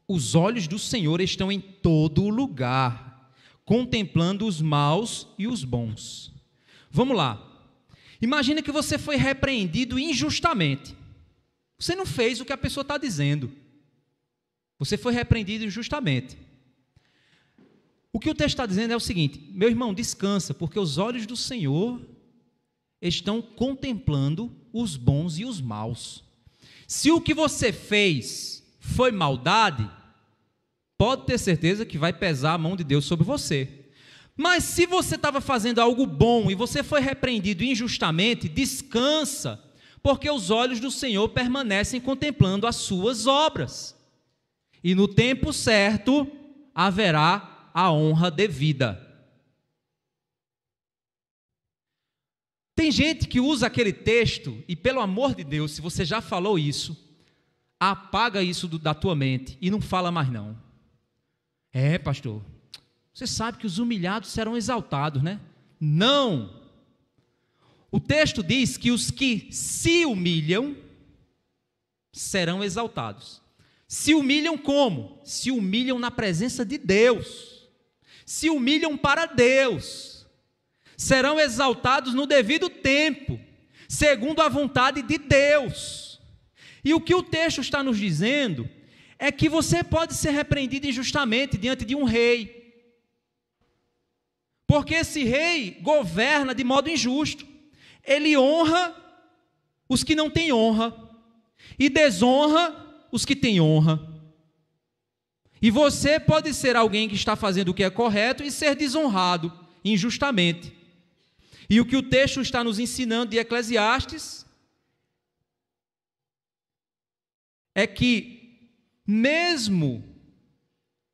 Os olhos do Senhor estão em todo lugar, contemplando os maus e os bons. Vamos lá. Imagina que você foi repreendido injustamente. Você não fez o que a pessoa está dizendo. Você foi repreendido injustamente. O que o texto está dizendo é o seguinte: meu irmão, descansa, porque os olhos do Senhor estão contemplando os bons e os maus. Se o que você fez foi maldade, pode ter certeza que vai pesar a mão de Deus sobre você. Mas se você estava fazendo algo bom e você foi repreendido injustamente, descansa, porque os olhos do Senhor permanecem contemplando as suas obras. E no tempo certo haverá a honra devida. Tem gente que usa aquele texto e, pelo amor de Deus, se você já falou isso, apaga isso da tua mente e não fala mais não. Pastor, você sabe que os humilhados serão exaltados, né? Não! O texto diz que os que se humilham serão exaltados. Se humilham como? Se humilham na presença de Deus. Se humilham para Deus. Serão exaltados no devido tempo, segundo a vontade de Deus. E o que o texto está nos dizendo é que você pode ser repreendido injustamente diante de um rei, porque esse rei governa de modo injusto. Ele honra os que não têm honra e desonra os que têm honra. E você pode ser alguém que está fazendo o que é correto e ser desonrado injustamente. E o que o texto está nos ensinando de Eclesiastes é que, mesmo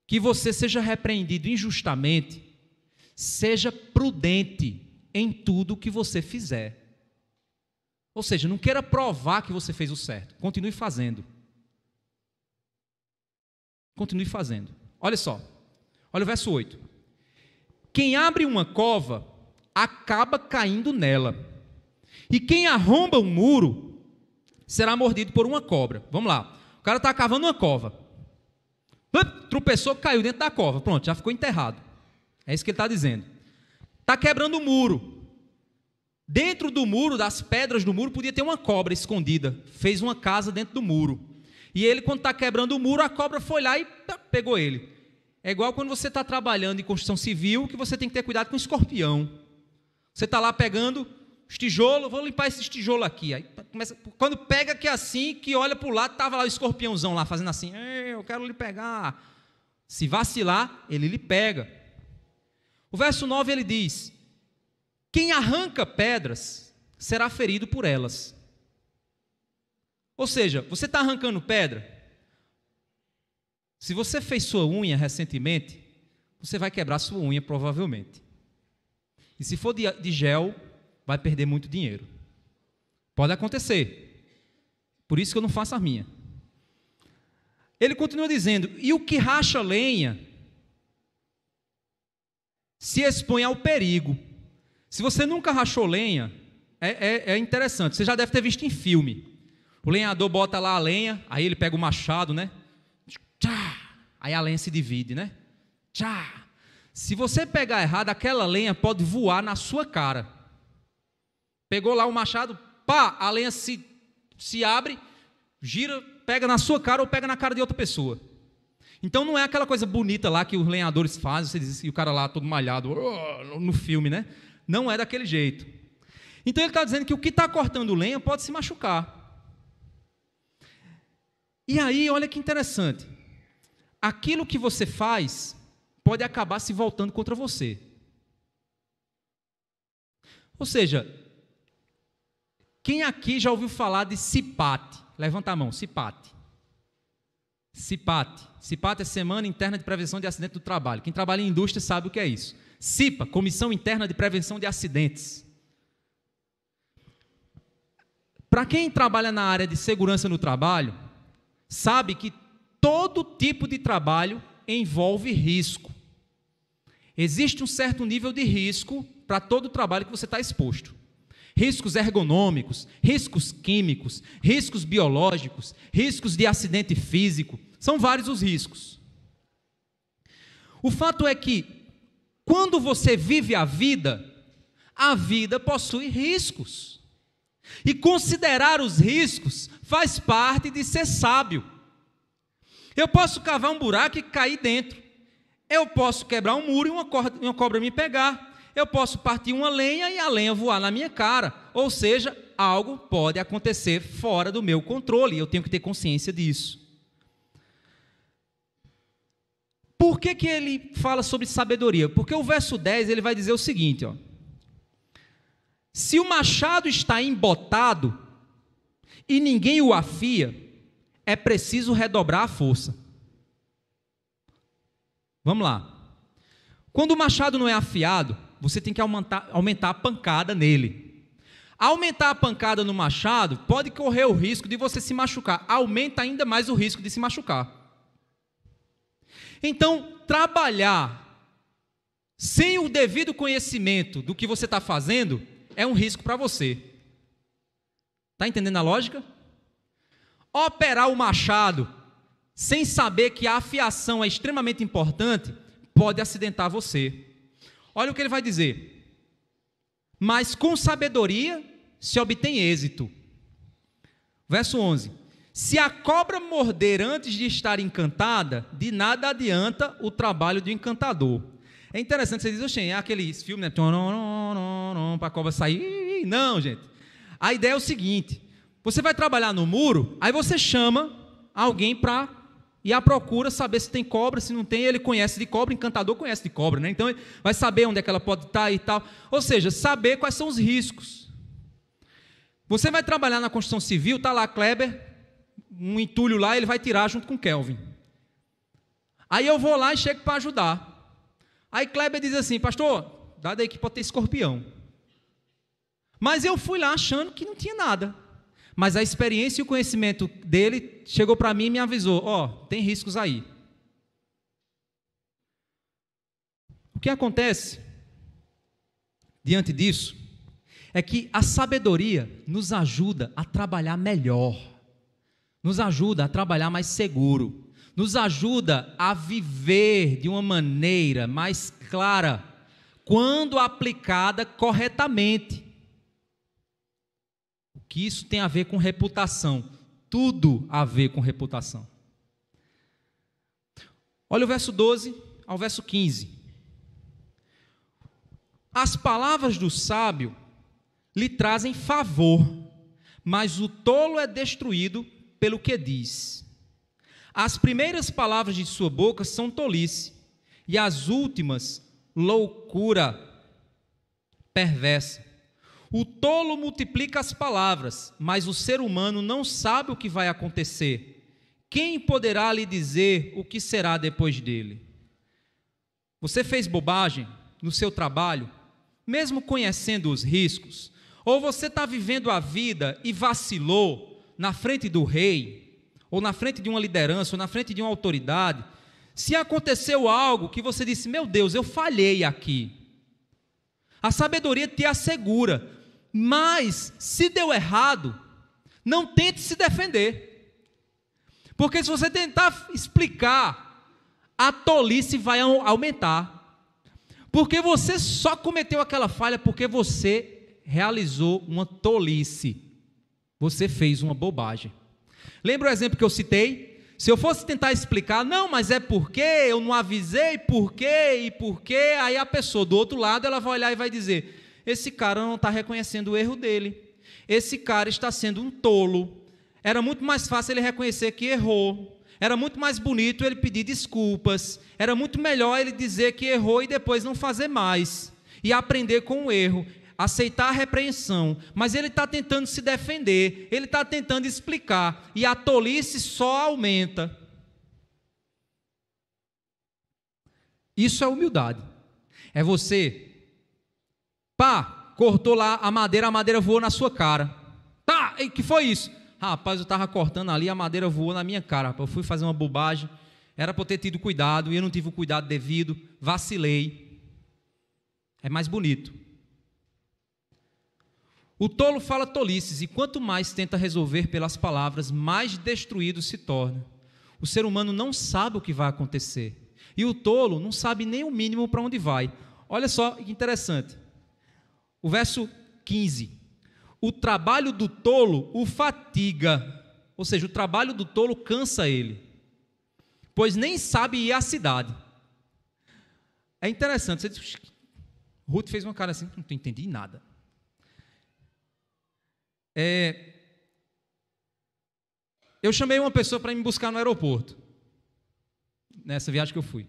que você seja repreendido injustamente, seja prudente em tudo que você fizer. Ou seja, não queira provar que você fez o certo. Continue fazendo. Continue fazendo. Olha só. Olha o verso 8. Quem abre uma cova, acaba caindo nela. E quem arromba um muro, será mordido por uma cobra. Vamos lá. O cara está cavando uma cova. Tropeçou, caiu dentro da cova. Pronto, já ficou enterrado. É isso que ele está dizendo. Está quebrando o muro. Dentro do muro, das pedras do muro, podia ter uma cobra escondida. Fez uma casa dentro do muro. E ele, quando está quebrando o muro, a cobra foi lá e pegou ele. É igual quando você está trabalhando em construção civil, que você tem que ter cuidado com o escorpião. Você está lá pegando os tijolos, vou limpar esses tijolos aqui. Aí começa, quando pega que é assim, que olha para o lado, estava lá o escorpiãozão lá, fazendo assim, eu quero lhe pegar. Se vacilar, ele lhe pega. O verso 9 ele diz, quem arranca pedras será ferido por elas. Ou seja, você está arrancando pedra, se você fez sua unha recentemente, você vai quebrar sua unha provavelmente. E se for de gel, vai perder muito dinheiro. Pode acontecer. Por isso que eu não faço a minha. Ele continua dizendo, e o que racha lenha se expõe ao perigo. Se você nunca rachou lenha, é interessante, você já deve ter visto em filme. O lenhador bota lá a lenha, aí ele pega o machado, né? Aí a lenha se divide, né? Se você pegar errado, aquela lenha pode voar na sua cara. Pegou lá o machado, a lenha se abre, gira, pega na sua cara ou pega na cara de outra pessoa. Então não é aquela coisa bonita lá que os lenhadores fazem, você diz, e o cara lá todo malhado, no filme, né? Não é daquele jeito. Então ele está dizendo que o que está cortando lenha pode se machucar. E aí, olha que interessante. Aquilo que você faz pode acabar se voltando contra você. Ou seja, quem aqui já ouviu falar de CIPAT? Levanta a mão, CIPAT. CIPAT. CIPAT é Semana Interna de Prevenção de Acidentes do Trabalho. Quem trabalha em indústria sabe o que é isso. CIPA, Comissão Interna de Prevenção de Acidentes. Para quem trabalha na área de segurança no trabalho, sabe que todo tipo de trabalho envolve risco. Existe um certo nível de risco para todo trabalho que você está exposto. Riscos ergonômicos, riscos químicos, riscos biológicos, riscos de acidente físico. São vários os riscos. O fato é que, quando você vive a vida possui riscos. E considerar os riscos faz parte de ser sábio. Eu posso cavar um buraco e cair dentro. Eu posso quebrar um muro e uma cobra me pegar. Eu posso partir uma lenha e a lenha voar na minha cara. Ou seja, algo pode acontecer fora do meu controle. Eu tenho que ter consciência disso. Por que ele fala sobre sabedoria? Porque o verso 10 ele vai dizer o seguinte, ó. Se o machado está embotado e ninguém o afia, é preciso redobrar a força. Vamos lá. Quando o machado não é afiado, você tem que aumentar a pancada nele. Aumentar a pancada no machado pode correr o risco de você se machucar. Aumenta ainda mais o risco de se machucar. Então, trabalhar sem o devido conhecimento do que você está fazendo é um risco para você. Está entendendo a lógica? Operar o machado sem saber que a afiação é extremamente importante pode acidentar você. Olha o que ele vai dizer. Mas com sabedoria se obtém êxito. Verso 11. Se a cobra morder antes de estar encantada, de nada adianta o trabalho do encantador. É interessante, você diz, oxe, é aqueles filmes, né? Para a cobra sair. Não, gente. A ideia é o seguinte, você vai trabalhar no muro, aí você chama alguém para ir à procura, saber se tem cobra, se não tem, ele conhece de cobra, o encantador conhece de cobra, né? Então ele vai saber onde é que ela pode estar e tal. Ou seja, saber quais são os riscos. Você vai trabalhar na construção civil, está lá Kleber, um entulho lá, ele vai tirar junto com Kelvin. Aí eu vou lá e chego para ajudar. Aí Kleber diz assim, pastor, dá daí que pode ter escorpião. Mas eu fui lá achando que não tinha nada. Mas a experiência e o conhecimento dele chegou para mim e me avisou, tem riscos aí. O que acontece diante disso é que a sabedoria nos ajuda a trabalhar melhor, nos ajuda a trabalhar mais seguro, nos ajuda a viver de uma maneira mais clara, quando aplicada corretamente. O que isso tem a ver com reputação? Tudo a ver com reputação. Olha o verso 12 ao verso 15. As palavras do sábio lhe trazem favor, mas o tolo é destruído pelo que diz. As primeiras palavras de sua boca são tolice, e as últimas, loucura perversa. O tolo multiplica as palavras, mas o ser humano não sabe o que vai acontecer. Quem poderá lhe dizer o que será depois dele? Você fez bobagem no seu trabalho, mesmo conhecendo os riscos? Ou você está vivendo a vida e vacilou na frente do rei, ou na frente de uma liderança, ou na frente de uma autoridade? Se aconteceu algo que você disse, meu Deus, eu falhei aqui, a sabedoria te assegura, mas se deu errado, não tente se defender, porque se você tentar explicar, a tolice vai aumentar, porque você só cometeu aquela falha porque você realizou uma tolice, você fez uma bobagem. Lembra o exemplo que eu citei? Se eu fosse tentar explicar, não, mas é porque eu não avisei, por quê e por quê, aí a pessoa do outro lado, ela vai olhar e vai dizer, esse cara não está reconhecendo o erro dele, esse cara está sendo um tolo, era muito mais fácil ele reconhecer que errou, era muito mais bonito ele pedir desculpas, era muito melhor ele dizer que errou e depois não fazer mais, e aprender com o erro, aceitar a repreensão, mas ele está tentando se defender, ele está tentando explicar, e a tolice só aumenta. Isso é humildade, é você, pá, cortou lá a madeira voou na sua cara, tá, e que foi isso? Rapaz, eu estava cortando ali, a madeira voou na minha cara, eu fui fazer uma bobagem, era para eu ter tido cuidado, e eu não tive o cuidado devido, vacilei, é mais bonito. O tolo fala tolices, e quanto mais tenta resolver pelas palavras, mais destruído se torna. O ser humano não sabe o que vai acontecer, e o tolo não sabe nem o mínimo para onde vai. Olha só que interessante, o verso 15, o trabalho do tolo o fatiga, ou seja, o trabalho do tolo cansa ele, pois nem sabe ir à cidade. É interessante, você diz, Ruth fez uma cara assim, não entendi nada. Eu chamei uma pessoa para me buscar no aeroporto, nessa viagem que eu fui.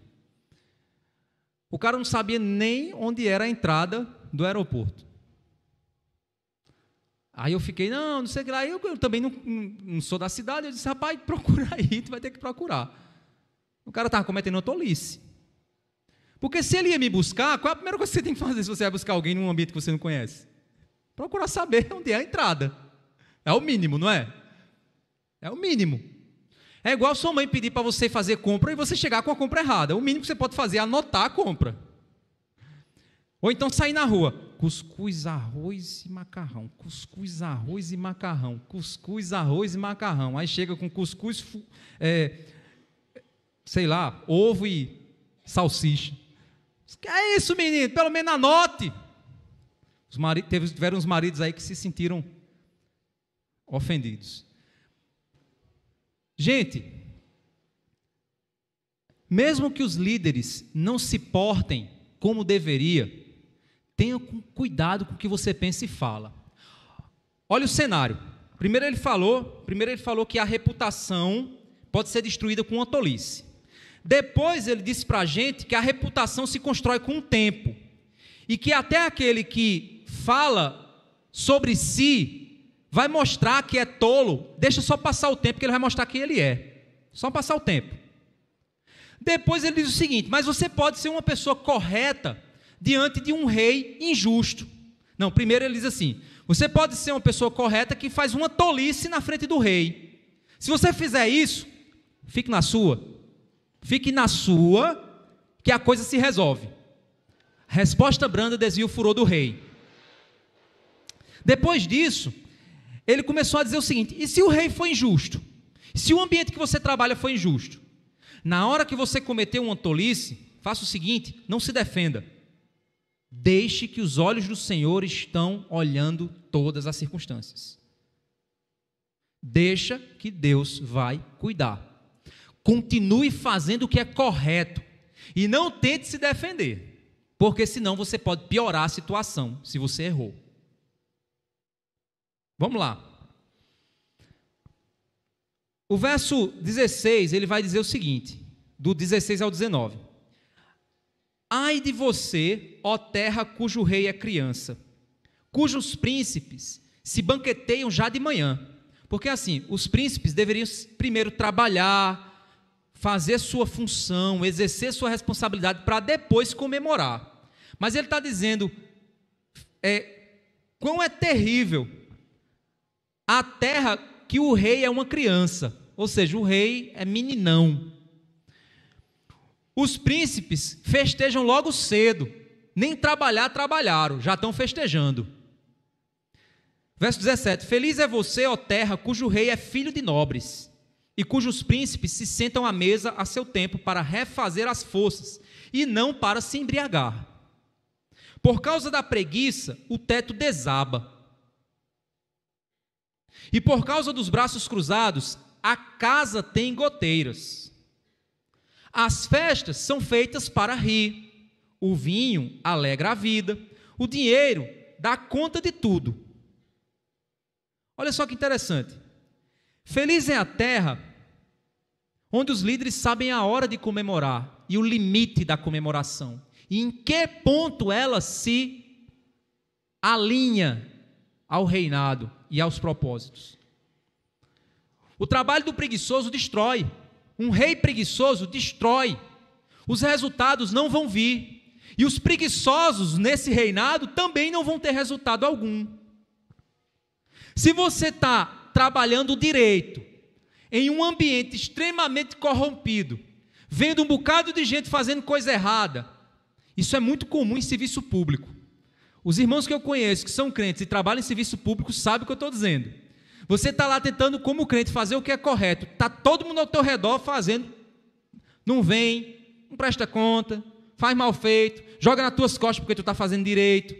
O cara não sabia nem onde era a entrada do aeroporto. Aí eu fiquei, não sei o que lá, eu também não sou da cidade, eu disse, rapaz, procura aí, tu vai ter que procurar. O cara estava cometendo uma tolice. Porque se ele ia me buscar, qual é a primeira coisa que você tem que fazer se você vai buscar alguém num ambiente que você não conhece? Procurar saber onde é a entrada. É o mínimo, não é? É o mínimo. É igual sua mãe pedir para você fazer compra e você chegar com a compra errada. O mínimo que você pode fazer é anotar a compra. Ou então sair na rua. Cuscuz, arroz e macarrão. Cuscuz, arroz e macarrão. Cuscuz, arroz e macarrão. Aí chega com cuscuz, sei lá, ovo e salsicha. Que é isso, menino? Pelo menos anote. Tiveram uns maridos aí que se sentiram ofendidos. Gente, mesmo que os líderes não se portem como deveria, tenha cuidado com o que você pensa e fala. Olha o cenário. Primeiro ele falou que a reputação pode ser destruída com uma tolice. Depois ele disse para a gente que a reputação se constrói com o tempo. E que até aquele que fala sobre si vai mostrar que é tolo, deixa só passar o tempo que ele vai mostrar que ele é. Só passar o tempo. Depois ele diz o seguinte, mas você pode ser uma pessoa correta diante de um rei injusto. Não, primeiro ele diz assim, você pode ser uma pessoa correta que faz uma tolice na frente do rei. Se você fizer isso, fique na sua, que a coisa se resolve. Resposta branda desvia o furor do rei. Depois disso, ele começou a dizer o seguinte: e se o rei foi injusto? Se o ambiente que você trabalha foi injusto? Na hora que você cometeu uma tolice, faça o seguinte: não se defenda. Deixe que os olhos do Senhor estão olhando todas as circunstâncias. Deixa que Deus vai cuidar. Continue fazendo o que é correto e não tente se defender, porque senão você pode piorar a situação se você errou. Vamos lá. O verso 16, ele vai dizer o seguinte, do 16 ao 19. Ai de você, ó terra cujo rei é criança, cujos príncipes se banqueteiam já de manhã. Porque assim, os príncipes deveriam primeiro trabalhar, fazer sua função, exercer sua responsabilidade para depois comemorar. Mas ele está dizendo, quão é terrível a terra que o rei é uma criança, ou seja, o rei é meninão. Os príncipes festejam logo cedo, nem trabalharam, já estão festejando. Verso 17, feliz é você, ó terra, cujo rei é filho de nobres, e cujos príncipes se sentam à mesa a seu tempo para refazer as forças, e não para se embriagar. Por causa da preguiça, o teto desaba, e por causa dos braços cruzados, a casa tem goteiras. As festas são feitas para rir, o vinho alegra a vida, o dinheiro dá conta de tudo. Olha só que interessante. Feliz é a terra onde os líderes sabem a hora de comemorar e o limite da comemoração, e em que ponto ela se alinha ao reinado e aos propósitos. O trabalho do preguiçoso destrói. Um rei preguiçoso destrói. Os resultados não vão vir. E os preguiçosos nesse reinado também não vão ter resultado algum. Se você está trabalhando direito, em um ambiente extremamente corrompido, vendo um bocado de gente fazendo coisa errada, isso é muito comum em serviço público. Os irmãos que eu conheço, que são crentes e trabalham em serviço público, sabem o que eu estou dizendo. Você está lá tentando, como crente, fazer o que é correto, está todo mundo ao teu redor fazendo, não vem, não presta conta, faz mal feito, joga nas tuas costas porque tu está fazendo direito.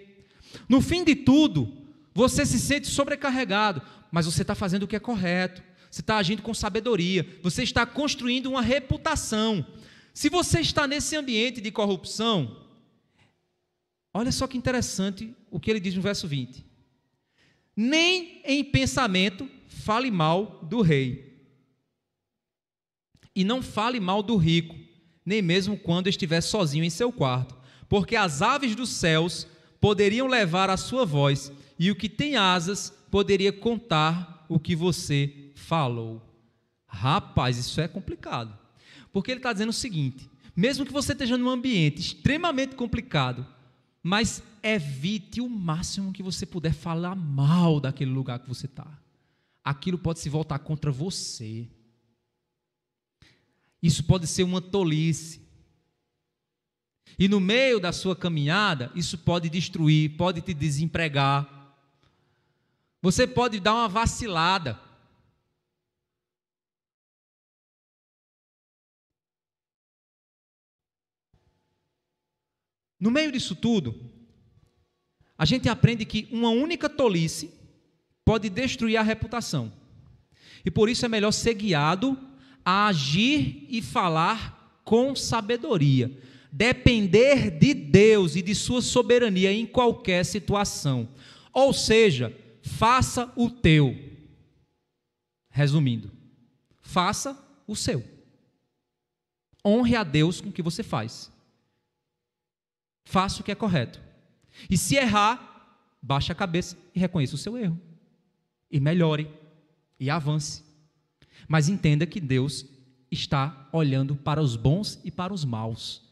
No fim de tudo, você se sente sobrecarregado, mas você está fazendo o que é correto, você está agindo com sabedoria, você está construindo uma reputação. Se você está nesse ambiente de corrupção, olha só que interessante o que ele diz no verso 20. Nem em pensamento fale mal do rei, e não fale mal do rico, nem mesmo quando estiver sozinho em seu quarto, porque as aves dos céus poderiam levar a sua voz, e o que tem asas poderia contar o que você falou. Rapaz, isso é complicado, porque ele está dizendo o seguinte: mesmo que você esteja num ambiente extremamente complicado, mas evite o máximo que você puder falar mal daquele lugar que você está. Aquilo pode se voltar contra você. Isso pode ser uma tolice. E no meio da sua caminhada, isso pode destruir, pode te desempregar. Você pode dar uma vacilada. No meio disso tudo, a gente aprende que uma única tolice pode destruir a reputação. E por isso é melhor ser guiado a agir e falar com sabedoria. Depender de Deus e de sua soberania em qualquer situação. Ou seja, faça o teu. Resumindo, faça o seu. Honre a Deus com o que você faz. Faça o que é correto. E se errar, baixe a cabeça e reconheça o seu erro. E melhore. E avance. Mas entenda que Deus está olhando para os bons e para os maus.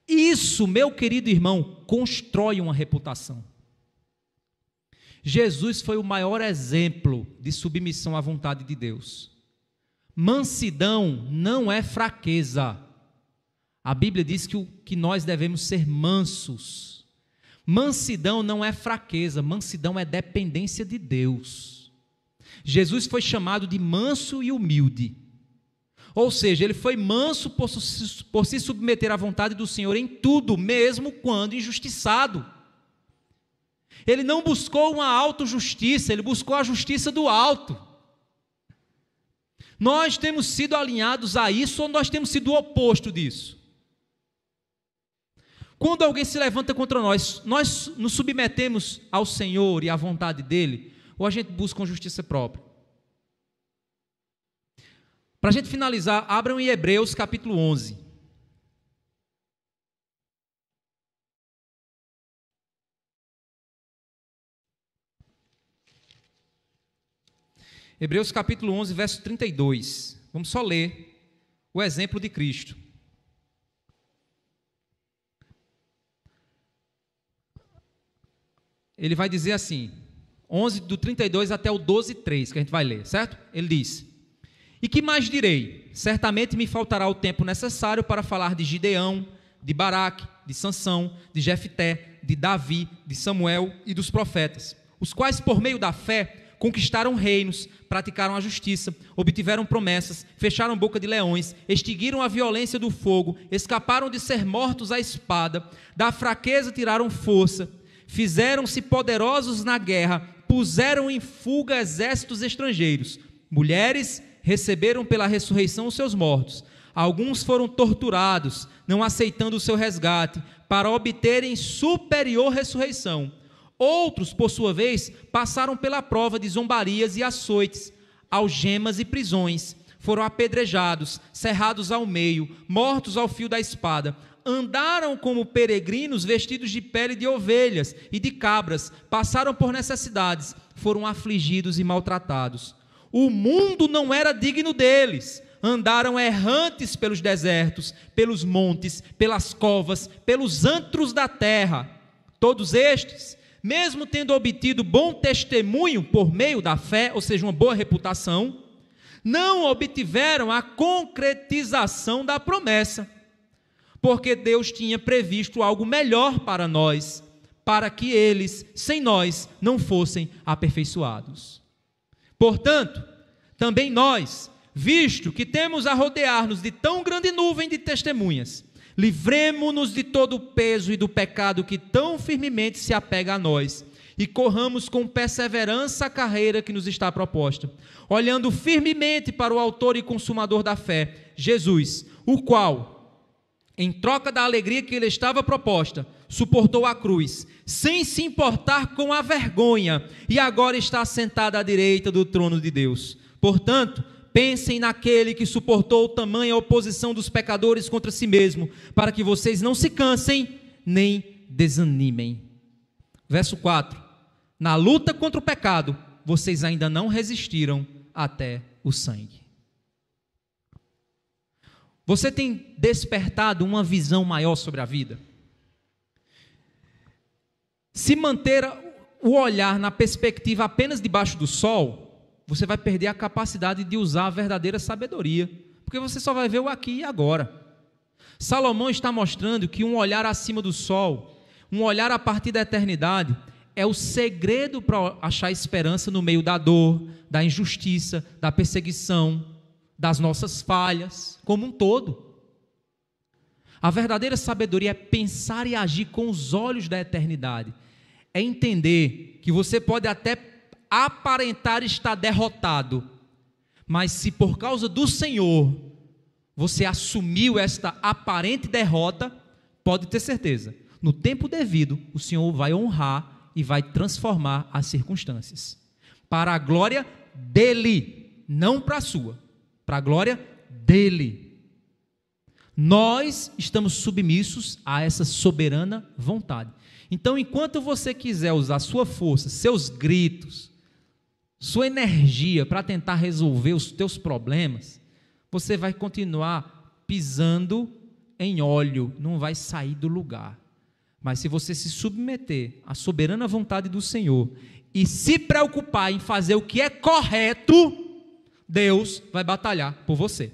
Isso, meu querido irmão, constrói uma reputação. Jesus foi o maior exemplo de submissão à vontade de Deus. Mansidão não é fraqueza. A Bíblia diz que nós devemos ser mansos. Mansidão não é fraqueza, mansidão é dependência de Deus. Jesus foi chamado de manso e humilde. Ou seja, ele foi manso por se submeter à vontade do Senhor em tudo, mesmo quando injustiçado. Ele não buscou uma autojustiça, ele buscou a justiça do alto. Nós temos sido alinhados a isso ou nós temos sido o oposto disso? Quando alguém se levanta contra nós, nós nos submetemos ao Senhor e à vontade dEle, ou a gente busca uma justiça própria? Para a gente finalizar, abram em Hebreus capítulo 11. Hebreus capítulo 11, verso 32. Vamos só ler o exemplo de Cristo. Ele vai dizer assim, 11 do 32 até o 12:3, que a gente vai ler, certo? Ele diz: E que mais direi? Certamente me faltará o tempo necessário para falar de Gideão, de Baraque, de Sansão, de Jefté, de Davi, de Samuel e dos profetas, os quais por meio da fé conquistaram reinos, praticaram a justiça, obtiveram promessas, fecharam boca de leões, extinguiram a violência do fogo, escaparam de ser mortos à espada, da fraqueza tiraram força, fizeram-se poderosos na guerra, puseram em fuga exércitos estrangeiros. Mulheres receberam pela ressurreição os seus mortos. Alguns foram torturados, não aceitando o seu resgate, para obterem superior ressurreição. Outros, por sua vez, passaram pela prova de zombarias e açoites, algemas e prisões. Foram apedrejados, cerrados ao meio, mortos ao fio da espada. Andaram como peregrinos vestidos de pele de ovelhas e de cabras. Passaram por necessidades, foram afligidos e maltratados. O mundo não era digno deles. Andaram errantes pelos desertos, pelos montes, pelas covas, pelos antros da terra. Todos estes, mesmo tendo obtido bom testemunho por meio da fé, ou seja, uma boa reputação, não obtiveram a concretização da promessa, porque Deus tinha previsto algo melhor para nós, para que eles, sem nós, não fossem aperfeiçoados. Portanto, também nós, visto que temos a rodear-nos de tão grande nuvem de testemunhas, livremo-nos de todo o peso e do pecado que tão firmemente se apega a nós, e corramos com perseverança a carreira que nos está proposta, olhando firmemente para o autor e consumador da fé, Jesus, o qual, em troca da alegria que lhe estava proposta, suportou a cruz, sem se importar com a vergonha, e agora está sentado à direita do trono de Deus. Portanto, pensem naquele que suportou tamanha oposição dos pecadores contra si mesmo, para que vocês não se cansem, nem desanimem. Verso 4. Na luta contra o pecado, vocês ainda não resistiram até o sangue. Você tem despertado uma visão maior sobre a vida? Se manter o olhar na perspectiva apenas debaixo do sol, você vai perder a capacidade de usar a verdadeira sabedoria, porque você só vai ver o aqui e agora. Salomão está mostrando que um olhar acima do sol, um olhar a partir da eternidade, é o segredo para achar esperança no meio da dor, da injustiça, da perseguição, das nossas falhas, como um todo. A verdadeira sabedoria é pensar e agir com os olhos da eternidade, é entender que você pode até aparentar estar derrotado, mas se por causa do Senhor você assumiu esta aparente derrota, pode ter certeza, no tempo devido o Senhor vai honrar e vai transformar as circunstâncias, para a glória dEle, não para a sua, para a glória dEle. Nós estamos submissos a essa soberana vontade. Então, enquanto você quiser usar sua força, seus gritos, sua energia para tentar resolver os teus problemas, você vai continuar pisando em óleo, não vai sair do lugar. Mas se você se submeter à soberana vontade do Senhor e se preocupar em fazer o que é correto, Deus vai batalhar por você.